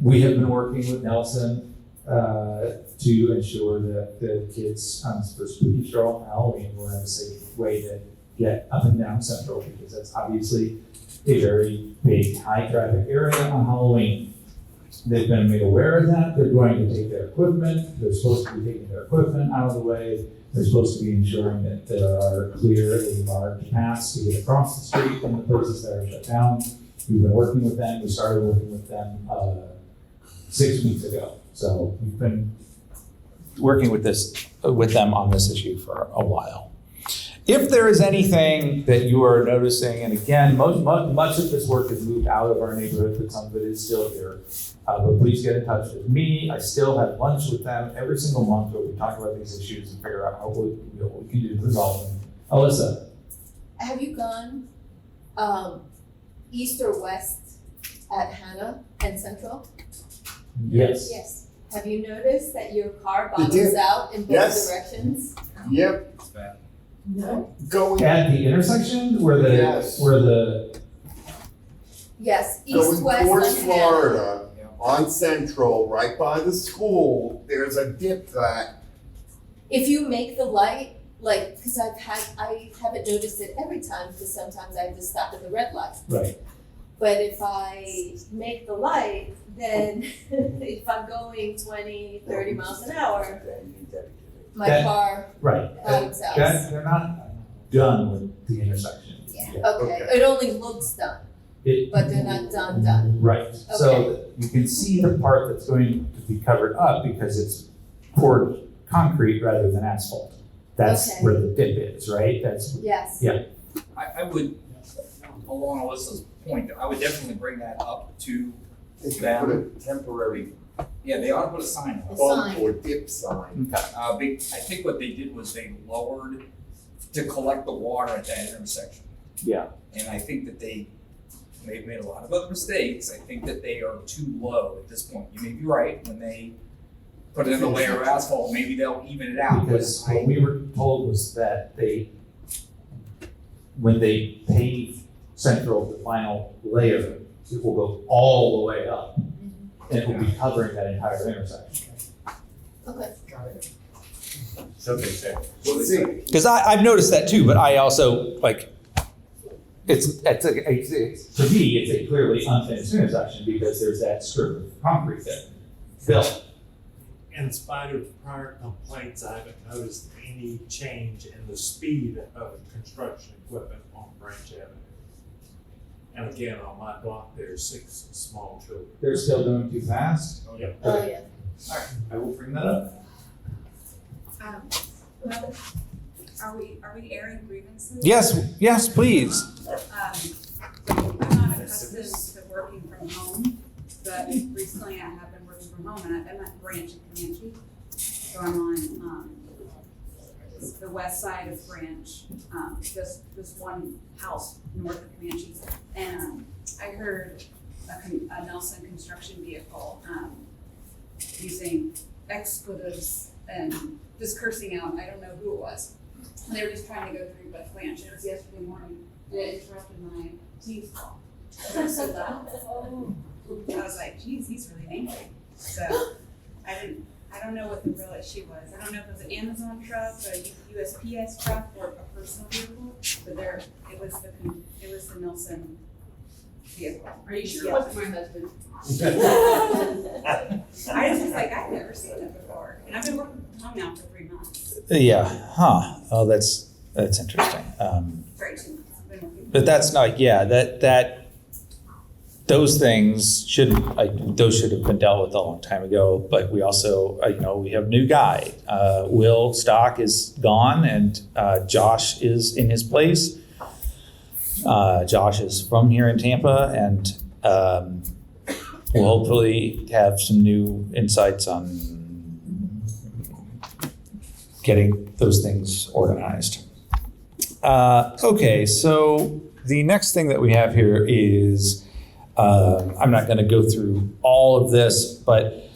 We have been working with Nelson to ensure that the kids for Spooky Stroll and Halloween will have a safe way to get up and down Central, because that's obviously a very big, high traffic area on Halloween. They've been made aware of that. They're going to take their equipment. They're supposed to be taking their equipment out of the way. They're supposed to be ensuring that there are clearly marked paths to get across the street from the places that are shut down. We've been working with them. We started working with them 6 weeks ago. So we've been working with them on this issue for a while. If there is anything that you are noticing, and again, much of this work has moved out of our neighborhood, but some of it is still here. But please get in touch with me. I still have lunch with them every single month where we talk about these issues and figure out what we can do to resolve them. Alyssa. Have you gone east or west at Hannah and Central? Yes. Yes. Have you noticed that your car bottoms out in both directions? Yep. It's bad. No. Going At the intersection where the Yes, east, going west, towards on Hannah. Florida on Central, right by the school, there's a dip that If you make the light, like, because I haven't noticed it every time, because sometimes I have to stop at the red light. right. But if I make the light, then if I'm going 20, 30 miles an hour, my car Right. bottoms out. They're not done with the intersection. Yeah, yet. okay, it only looks done. but they're not done. Right, so you can see the part that's going to be covered up because it's poured concrete rather than asphalt. That's Okay. where the dip is, right? That's, Yes. yeah. I would, along Alyssa's point, I would definitely bring that up to They could them. put a temporary Yeah, they ought to put a sign A up. sign. bump or dip sign. I think what they did was they lowered to collect the water at that intersection. Yeah. And I think that they've made a lot of other mistakes. I think that they are too low at this point. You may be right, when they put in a layer of asphalt, maybe they'll even it out. Because But what we were told was that when they pave central, the final layer, it will go all the way up. And it will be covering that entire intersection. Okay. So they say. We'll see. Because I've noticed that too, but I also, like, it's To me, it's a clearly unfinished intersection because there's that strip of concrete there. Built. In spite of prior complaints, I haven't noticed any change in the speed of construction equipment on Branch Avenue. And again, on my block, there's 6 small children. They're still going too fast? Yep. Oh, yeah. All right, I will bring that up. Well, are we airing grievances? yes, please. I'm not accustomed to working from home, but recently I have been working from home, and I'm at Branch in Comanche. So I'm on, the west side of Branch, just this one house north of Comanche. And I heard a Nelson construction vehicle, using expletives and just cursing out, I don't know who it was. They were just trying to go through Beth Blanche. It was yesterday morning, and it interrupted my Teams call. It was so loud. I was like, geez, he's really angry. So I don't know what the real issue was. I don't know if it was an Amazon truck, a USPS truck, or a personal vehicle, but it was the Nelson vehicle. Are you sure it wasn't my husband? I was just like, I've never seen it before, and I've been working from home now for 3 months. Yeah, huh, oh, that's interesting. Sorry, 2 months. I've been working. But that's not, yeah, those things should have been dealt with a long time ago, but we also, we have a new guy. Will Stock is gone and Josh is in his place. Josh is from here in Tampa, and we'll hopefully have some new insights on getting those things organized. Okay, so the next thing that we have here is, I'm not going to go through all of this, but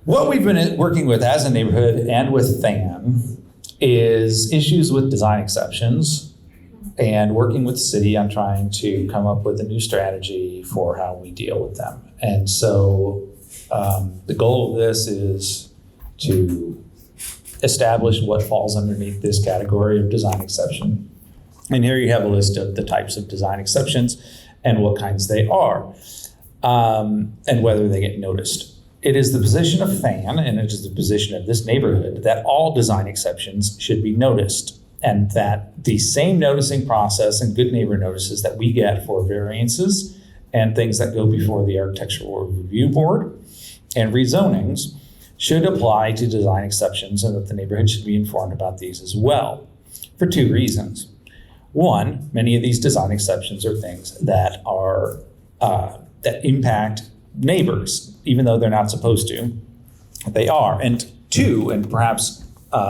what we've been working with as a neighborhood and with THAN is issues with design exceptions, and working with the city on trying to come up with a new strategy for how we deal with them. And so the goal of this is to establish what falls underneath this category of design exception. And here you have a list of the types of design exceptions and what kinds they are, and whether they get noticed. It is the position of THAN, and it is the position of this neighborhood, that all design exceptions should be noticed, and that the same noticing process and good neighbor notices that we get for variances and things that go before the Architectural Review Board and rezonings should apply to design exceptions, and that the neighborhood should be informed about these as well, for 2 reasons. One, many of these design exceptions are things that are that impact neighbors, even though they're not supposed to. They are. And 2, and perhaps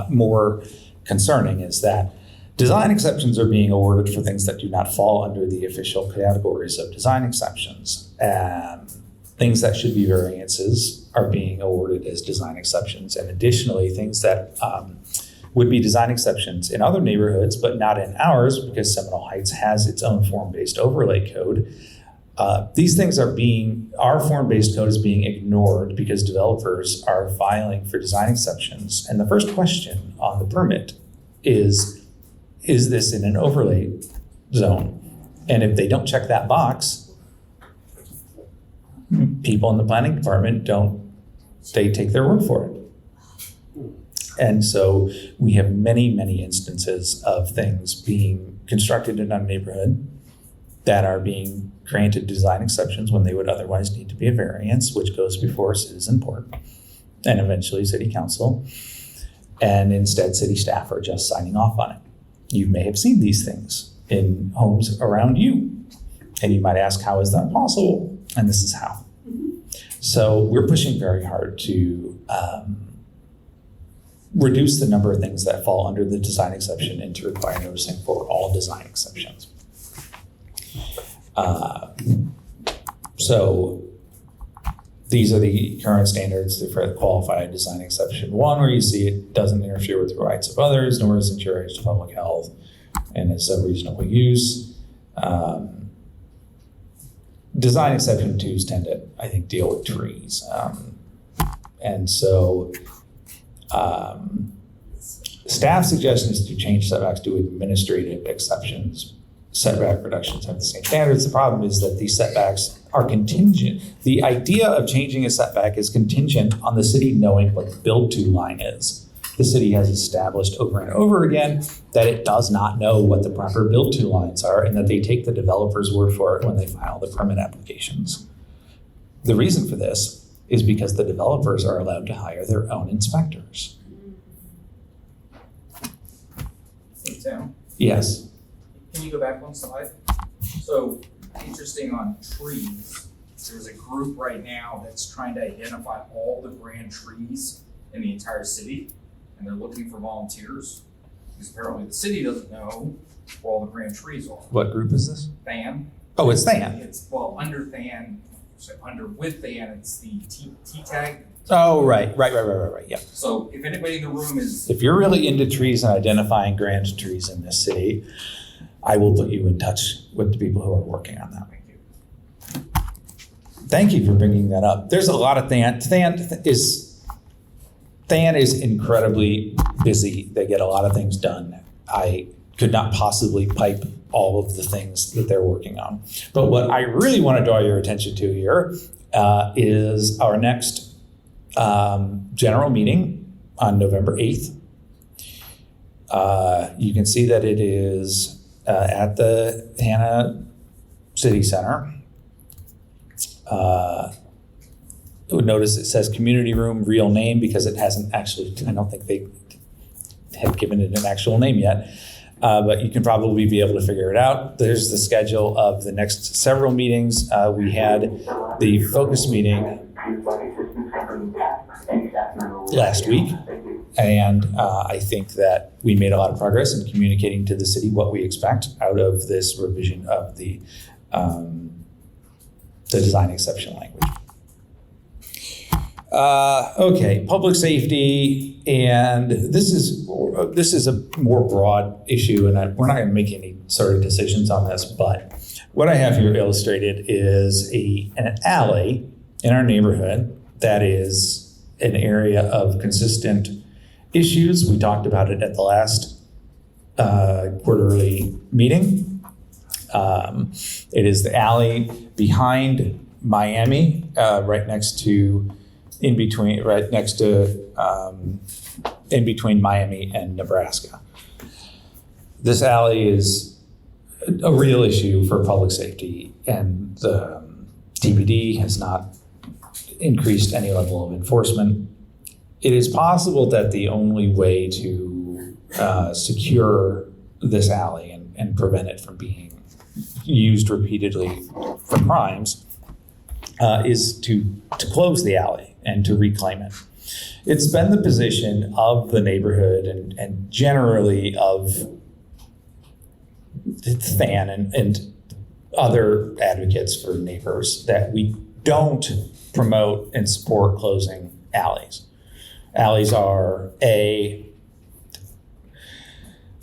more concerning, is that design exceptions are being awarded for things that do not fall under the official categories of design exceptions. And things that should be variances are being awarded as design exceptions. And additionally, things that would be design exceptions in other neighborhoods, but not in ours, because Seminole Heights has its own form-based overlay code. These things our form-based code is being ignored because developers are filing for design exceptions. And the first question on the permit is this in an overlay zone? And if they don't check that box, people in the planning department they take their word for it. And so we have many, many instances of things being constructed in our neighborhood that are being granted design exceptions when they would otherwise need to be a variance, which goes before citizen board and eventually city council. And instead, city staff are just signing off on it. You may have seen these things in homes around you. And you might ask, how is that possible? And this is how. So we're pushing very hard to reduce the number of things that fall under the design exception and to require noticing for all design exceptions. So these are the current standards for the qualified design exception. One, where you see it doesn't interfere with the rights of others, nor is injurious to public health, and is of reasonable use. Design exception twos tend to, I think, deal with trees. And so staff suggestion is to change setbacks to administrative exceptions. Setback reductions have the same standards. The problem is that these setbacks are contingent. The idea of changing a setback is contingent on the city knowing what the build-to line is. The city has established over and over again that it does not know what the proper build-to lines are and that they take the developer's word for it when they file the permit applications. The reason for this is because the developers are allowed to hire their own inspectors. Hey, Tim, Yes. can you go back one slide? So, interesting on trees, there's a group right now that's trying to identify all the grand trees in the entire city, and they're looking for volunteers, because apparently the city doesn't know where all the grand trees are. What group is this? THAN. Oh, it's THAN. It's, well, under THAN, so with THAN, it's the T-tag. Oh, right, yeah. So if anybody in the room is, If you're really into trees and identifying grand trees in this city, I will put you in touch with the people who are working on that. Thank you for bringing that up. There's a lot of THAN. THAN is incredibly busy. They get a lot of things done. I could not possibly pipe all of the things that they're working on. But what I really want to draw your attention to here is our next general meeting on November 8th. You can see that it is at the Hannah City Center. Notice it says community room, real name, because it hasn't actually, I don't think they have given it an actual name yet. But you can probably be able to figure it out. There's the schedule of the next several meetings. We had the focus meeting last week. And I think that we made a lot of progress in communicating to the city what we expect out of this revision of the design exception language. Okay, public safety, and this is a more broad issue, and we're not going to make any sort of decisions on this, but what I have here illustrated is an alley in our neighborhood that is an area of consistent issues. We talked about it at the last quarterly meeting. It is the alley behind Miami, right next to in between Miami and Nebraska. This alley is a real issue for public safety, and the TPD has not increased any level of enforcement. It is possible that the only way to secure this alley and prevent it from being used repeatedly for crimes is to close the alley and to reclaim it. It's been the position of the neighborhood and generally of THAN and other advocates for neighbors that we don't promote and support closing alleys. Alleys are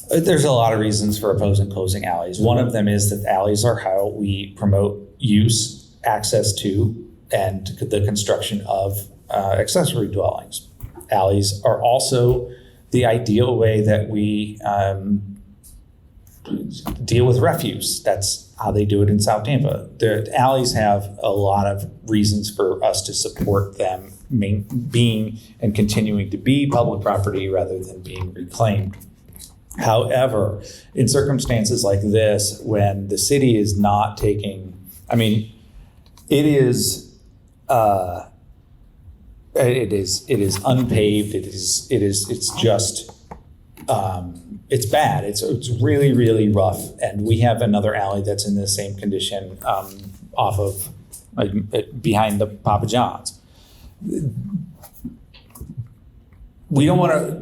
there's a lot of reasons for opposing closing alleys. One of them is that alleys are how we promote use, access to, and the construction of accessory dwellings. Alleys are also the ideal way that we deal with refuse. That's how they do it in South Tampa. The alleys have a lot of reasons for us to support them being and continuing to be public property rather than being reclaimed However, in circumstances like this, when the city is not taking, I mean, it is unpaved. It's just, it's bad. It's really, really rough. And we have another alley that's in the same condition, off of, behind the Papa John's. We don't want to,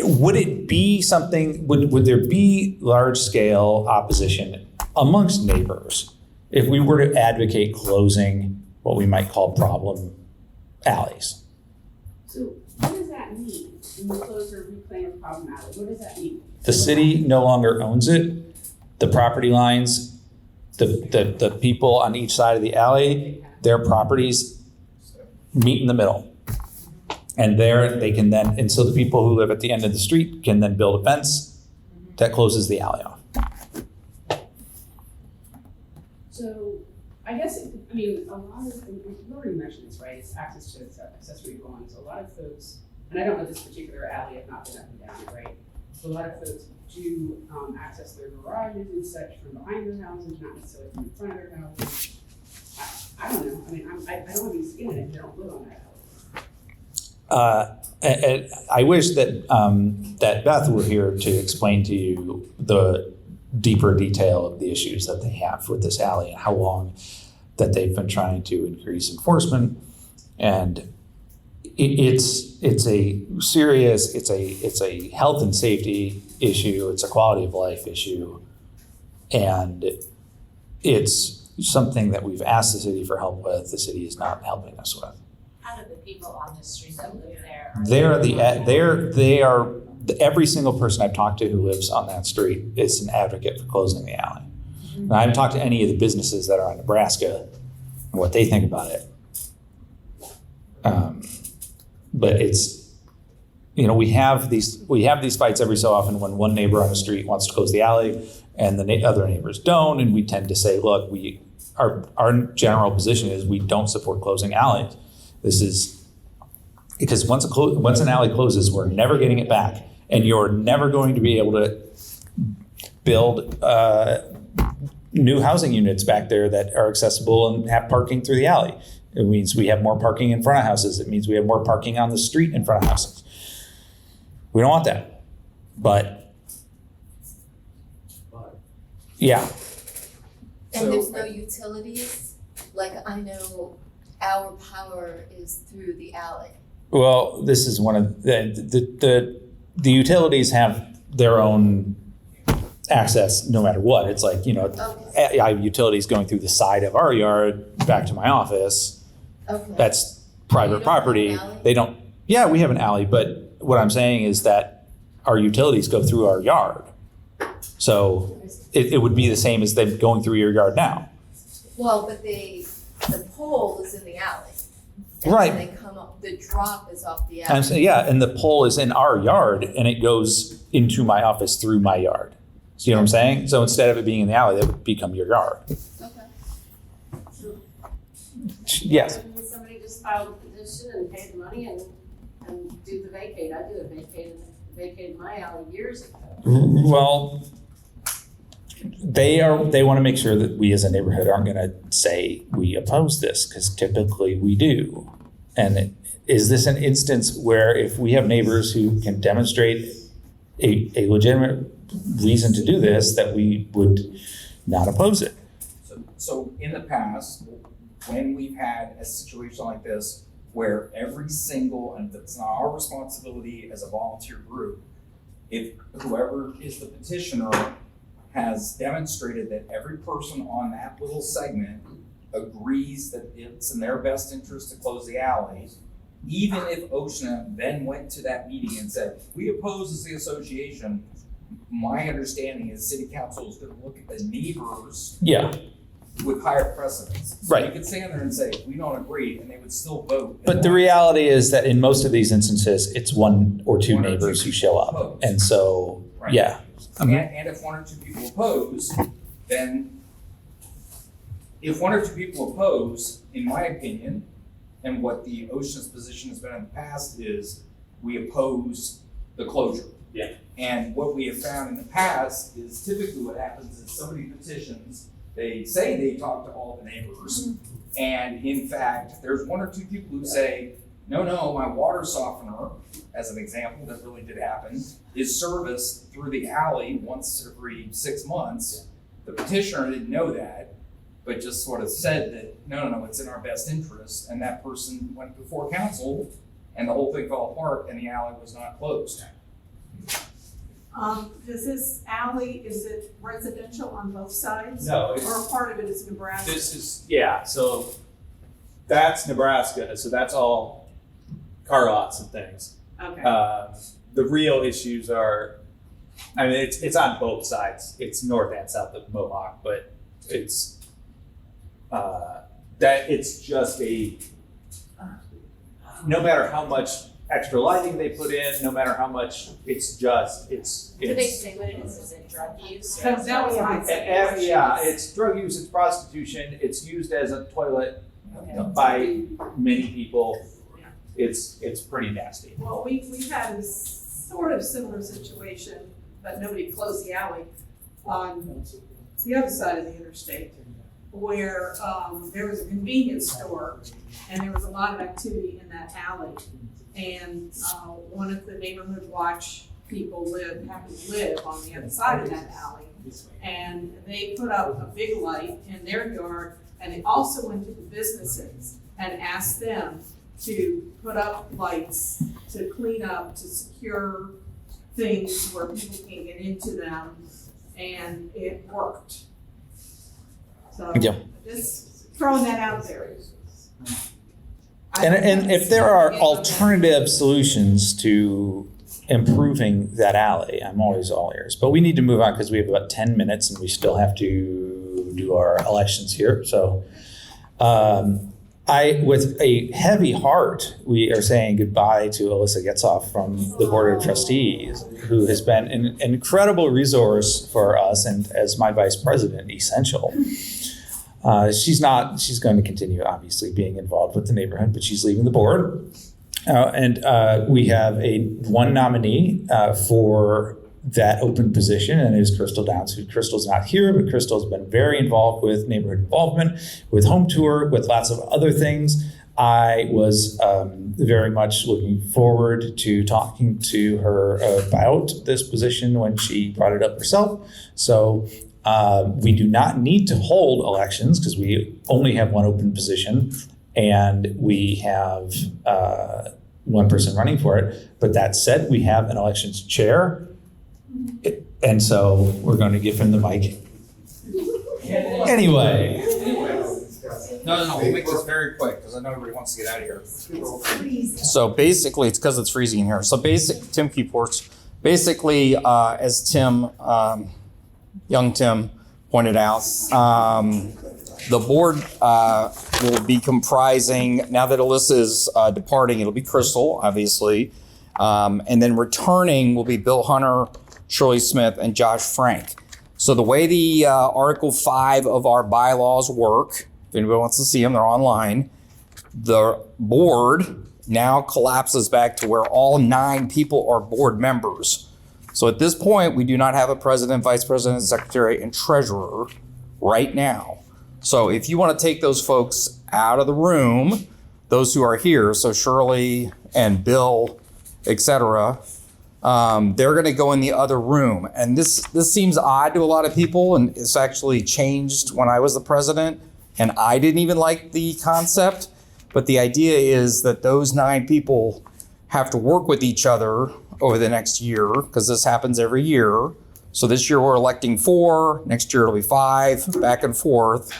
would it be something, would there be large scale opposition amongst neighbors if we were to advocate closing what we might call problem alleys? So what does that mean when you close or reclaim a problem alley? What does that mean? The city no longer owns it. The property lines, the people on each side of the alley, their properties meet in the middle. And there they can then, and so the people who live at the end of the street can then build a fence that closes the alley off. So I guess, I mean, a lot of, you already mentioned this, right? It's access to accessory dwellings. A lot of folks, and I don't know this particular alley, I've not been up and down it, right? So a lot of folks do access their garages and such from behind their houses, not necessarily from in front of their houses. I don't know. I mean, I don't have any skin in it. I don't live on that alley. I wish that that Beth were here to explain to you the deeper detail of the issues that they have with this alley and how long that they've been trying to increase enforcement. And it's a serious, it's a health and safety issue. It's a quality of life issue. And it's something that we've asked the city for help with. The city is not helping us with. How do the people on the street that live there? They are every single person I've talked to who lives on that street is an advocate for closing the alley. Now, I haven't talked to any of the businesses that are in Nebraska and what they think about it. But it's, we have these fights every so often when one neighbor on the street wants to close the alley and the other neighbors don't, and we tend to say, look, our general position is we don't support closing alleys. This is because once an alley closes, we're never getting it back, and you're never going to be able to build new housing units back there that are accessible and have parking through the alley. It means we have more parking in front of houses. It means we have more parking on the street in front of houses. We don't want that, but yeah. And there's no utilities? Like, I know our power is through the alley. Well, this is one of the utilities have their own access no matter what. It's like, I have utilities going through the side of our yard back to my office. Okay. That's private property. They don't, yeah, we have an alley, but what I'm saying is that our utilities go through our yard. So it would be the same as them going through your yard now. Well, but the pole is in the alley. Right. And they come up, the drop is off the alley. And so, yeah, and the pole is in our yard and it goes into my office through my yard. See what I'm saying? So instead of it being in the alley, that would become your yard. Okay. Yes. Can somebody just file a petition and pay the money and do the vacate? I do a vacated my alley years ago. Well, they want to make sure that we as a neighborhood aren't going to say we oppose this, because typically we do. And is this an instance where if we have neighbors who can demonstrate a legitimate reason to do this, that we would not oppose it? So in the past, when we've had a situation like this, where every single, and it's not our responsibility as a volunteer group, if whoever is the petitioner has demonstrated that every person on that little segment agrees that it's in their best interest to close the alley, even if OSHA then went to that meeting and said, we oppose as the association, my understanding is city council is gonna look at the neighbors with higher precedence. So Right. you could stand there and say, we don't agree, and they would still vote. But the reality is that in most of these instances, it's one or two neighbors who show up. And so, Right. yeah. And if one or two people oppose, then if one or two people oppose, in my opinion, and what the OSHA's position has been in the past is, we oppose the closure. Yeah. And what we have found in the past is typically what happens is somebody petitions, they say they talk to all the neighbors, and in fact, there's one or two people who say, no, my water softener, as an example, that really did happen, is serviced through the alley once every 6 months. The petitioner didn't know that, but just sort of said that, no, it's in our best interest, and that person went before council, and the whole thing fell apart, and the alley was not closed. Does this alley, is it residential on both sides? No, Or part of it is Nebraska? This is, so that's Nebraska, so that's all car lots and things. Okay. The real issues are, it's on both sides. It's north and south of Mohawk, but it's, it's just no matter how much extra lighting they put in, no matter how much, Do they say what it is? Is it drug use? Because that was my second yeah, it's drug use, it's prostitution, it's used as a toilet by many people. It's pretty nasty. Well, we've had a sort of similar situation, but nobody closed the alley on the other side of the interstate, where there was a convenience store and there was a lot of activity in that alley. And one of the neighborhood watch people happened to live on the other side of that alley. And they put up a big light in their yard, and they also went to the businesses and asked them to put up lights to clean up, to secure things where people can't get into them, and it worked. So just throwing that out there. And if there are alternative solutions to improving that alley, I'm always all ears. But we need to move on because we have about 10 minutes and we still have to do our elections here. So with a heavy heart, we are saying goodbye to Alyssa Getzoff from the Board of Trustees, who has been an incredible resource for us and as my vice president, essential. She's going to continue obviously being involved with the neighborhood, but she's leaving the board. And we have one nominee for that open position, and it is Crystal Downs. Crystal's not here, but Crystal's been very involved with neighborhood involvement, with home tour, with lots of other things. I was very much looking forward to talking to her about this position when she brought it up herself. So we do not need to hold elections because we only have one open position and we have one person running for it. But that said, we have an elections chair. And so we're going to give him the mic. Anyway. No, we'll make this very quick because I know everybody wants to get out of here. So basically, it's because it's freezing in here. So Tim Keyports, basically, as Tim, young Tim pointed out, the board will be comprising, now that Alyssa is departing, it'll be Crystal, obviously. And then returning will be Bill Hunter, Shirley Smith, and Josh Frank. So the way the Article 5 of our bylaws work, if anybody wants to see them, they're online. The board now collapses back to where all 9 people are board members. So at this point, we do not have a president, vice president, secretary, and treasurer right now. So if you want to take those folks out of the room, those who are here, so Shirley and Bill, etc., they're going to go in the other room. And this seems odd to a lot of people, and it's actually changed when I was the president, and I didn't even like the concept. But the idea is that those 9 people have to work with each other over the next year, because this happens every year. So this year we're electing 4, next year it'll be 5, back and forth.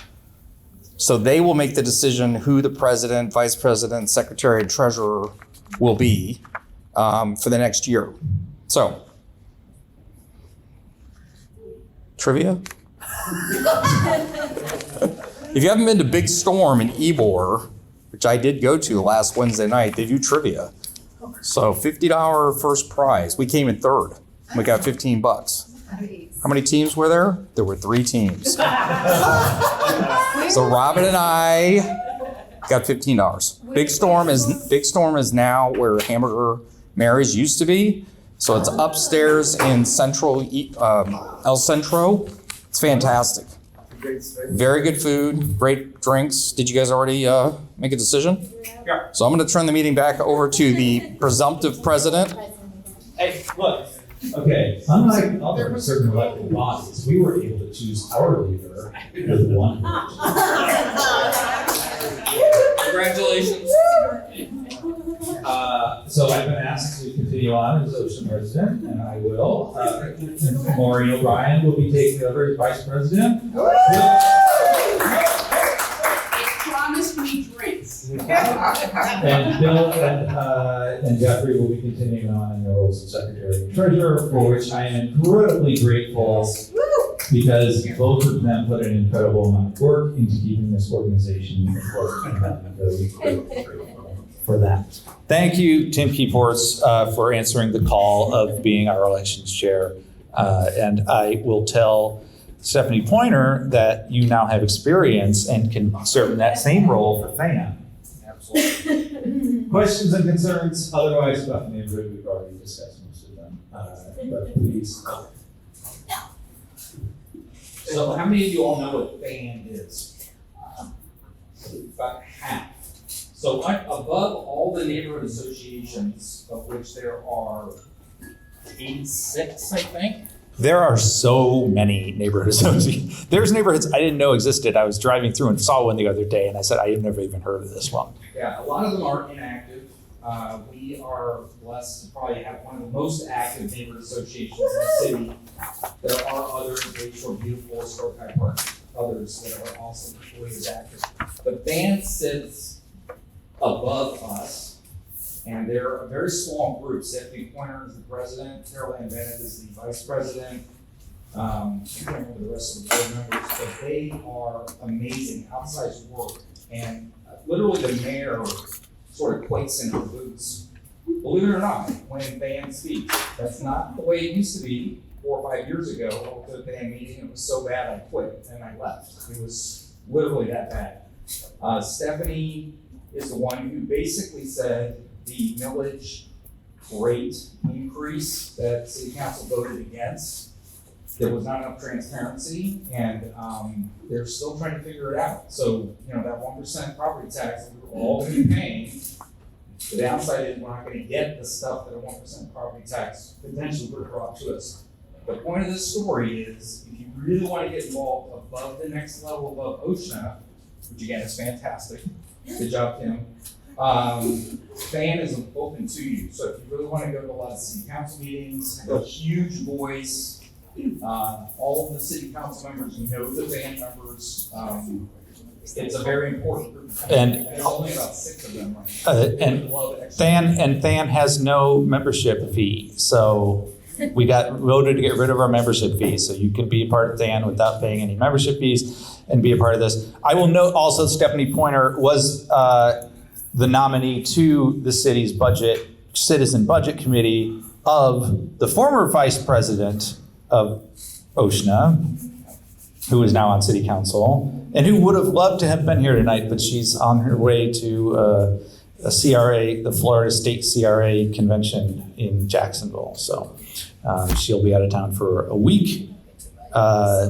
So they will make the decision who the president, vice president, secretary, and treasurer will be for the next year. So, trivia? If you haven't been to Big Storm in Ybor, which I did go to last Wednesday night, they do trivia. So $50 first prize. We came in 3rd. We got $15. How many teams were there? There were 3 teams. So Robin and I got $15. Big Storm is now where Hamburger Mary's used to be. So it's upstairs in El Centro. It's fantastic. Very good food, great drinks. Did you guys already make a decision? Yeah. So I'm going to turn the meeting back over to the presumptive president. Hey, look. Okay, unlike other certain elected bodies, we were able to choose our leader with one vote. Congratulations. So I've been asked to continue on as OSHA president, and I will. Maureen O'Brien will be taking over as vice president. Promise me drinks. And Bill and Jeffrey will be continuing on in their roles of secretary and treasurer, for which I am incredibly grateful because both of them put an incredible amount of work into keeping this organization afloat. And I'm really grateful for that. Thank you, Tim Keyforce, for answering the call of being our elections chair. And I will tell Stephanie Pointer that you now have experience and can serve in that same role for Than. Absolutely. Questions and concerns? Otherwise, about the neighborhood, we've already discussed most of them. But please. So how many of you all know what Than is? About half. So above all the neighborhood associations, of which there are 86, I think. There are so many neighborhood associations. There's neighborhoods I didn't know existed. I was driving through and saw one the other day, and I said, I have never even heard of this one. Yeah, a lot of them are inactive. We are blessed to probably have one of the most active neighborhood associations in the city. There are others, Bayshore Beautiful, Historic High Park, others that are also equally as active. But Than sits above us, and they're a very small group. Stephanie Pointer is the president, Carol Ann Bennett is the vice president. I can't remember the rest of the board members, but they are amazing, outsized work. And literally the mayor sort of quakes in her boots. Believe it or not, when Than speaks. That's not the way it used to be 4 or 5 years ago. I went to a Than meeting, it was so bad I quit and I left. It was literally that bad. Stephanie is the one who basically said the millage rate increase that city council voted against, there was not enough transparency, and they're still trying to figure it out. So, you know, that 1% property tax that we're all gonna be paying, the downside is we're not gonna get the stuff that a 1% property tax potentially would have brought to us. The point of this story is, if you really wanna get involved above the next level above OSHA, which again is fantastic, good job, Tim. Than is open to you. So if you really want to go to a lot of city council meetings, have a huge voice, all of the city council members know the Than members. It's a very important group. And there's only about 6 of them right now. And Than has no membership fee. So we got voted to get rid of our membership fees. So you can be a part of Than without paying any membership fees and be a part of this. I will note also Stephanie Pointer was the nominee to the city's citizen budget committee of the former vice president of OSHNA, who is now on city council, and who would have loved to have been here tonight, but she's on her way to a CRA, the Florida State CRA convention in Jacksonville. So she'll be out of town for a week,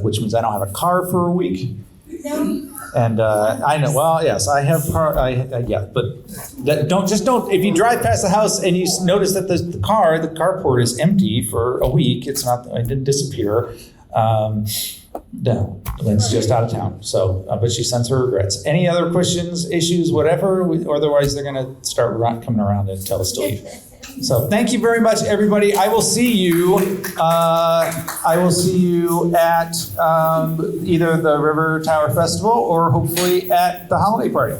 which means I don't have a car for a week. And I know, well, yes, I have yeah, but don't, if you drive past the house and you notice that the carport is empty for a week, it didn't disappear. No, Lynn's just out of town. So, but she sends her regrets. Any other questions, issues, whatever? Otherwise, they're going to start coming around and tell us to leave. So, thank you very much, everybody. I will see you. At either the River Tower Festival or hopefully at the holiday party.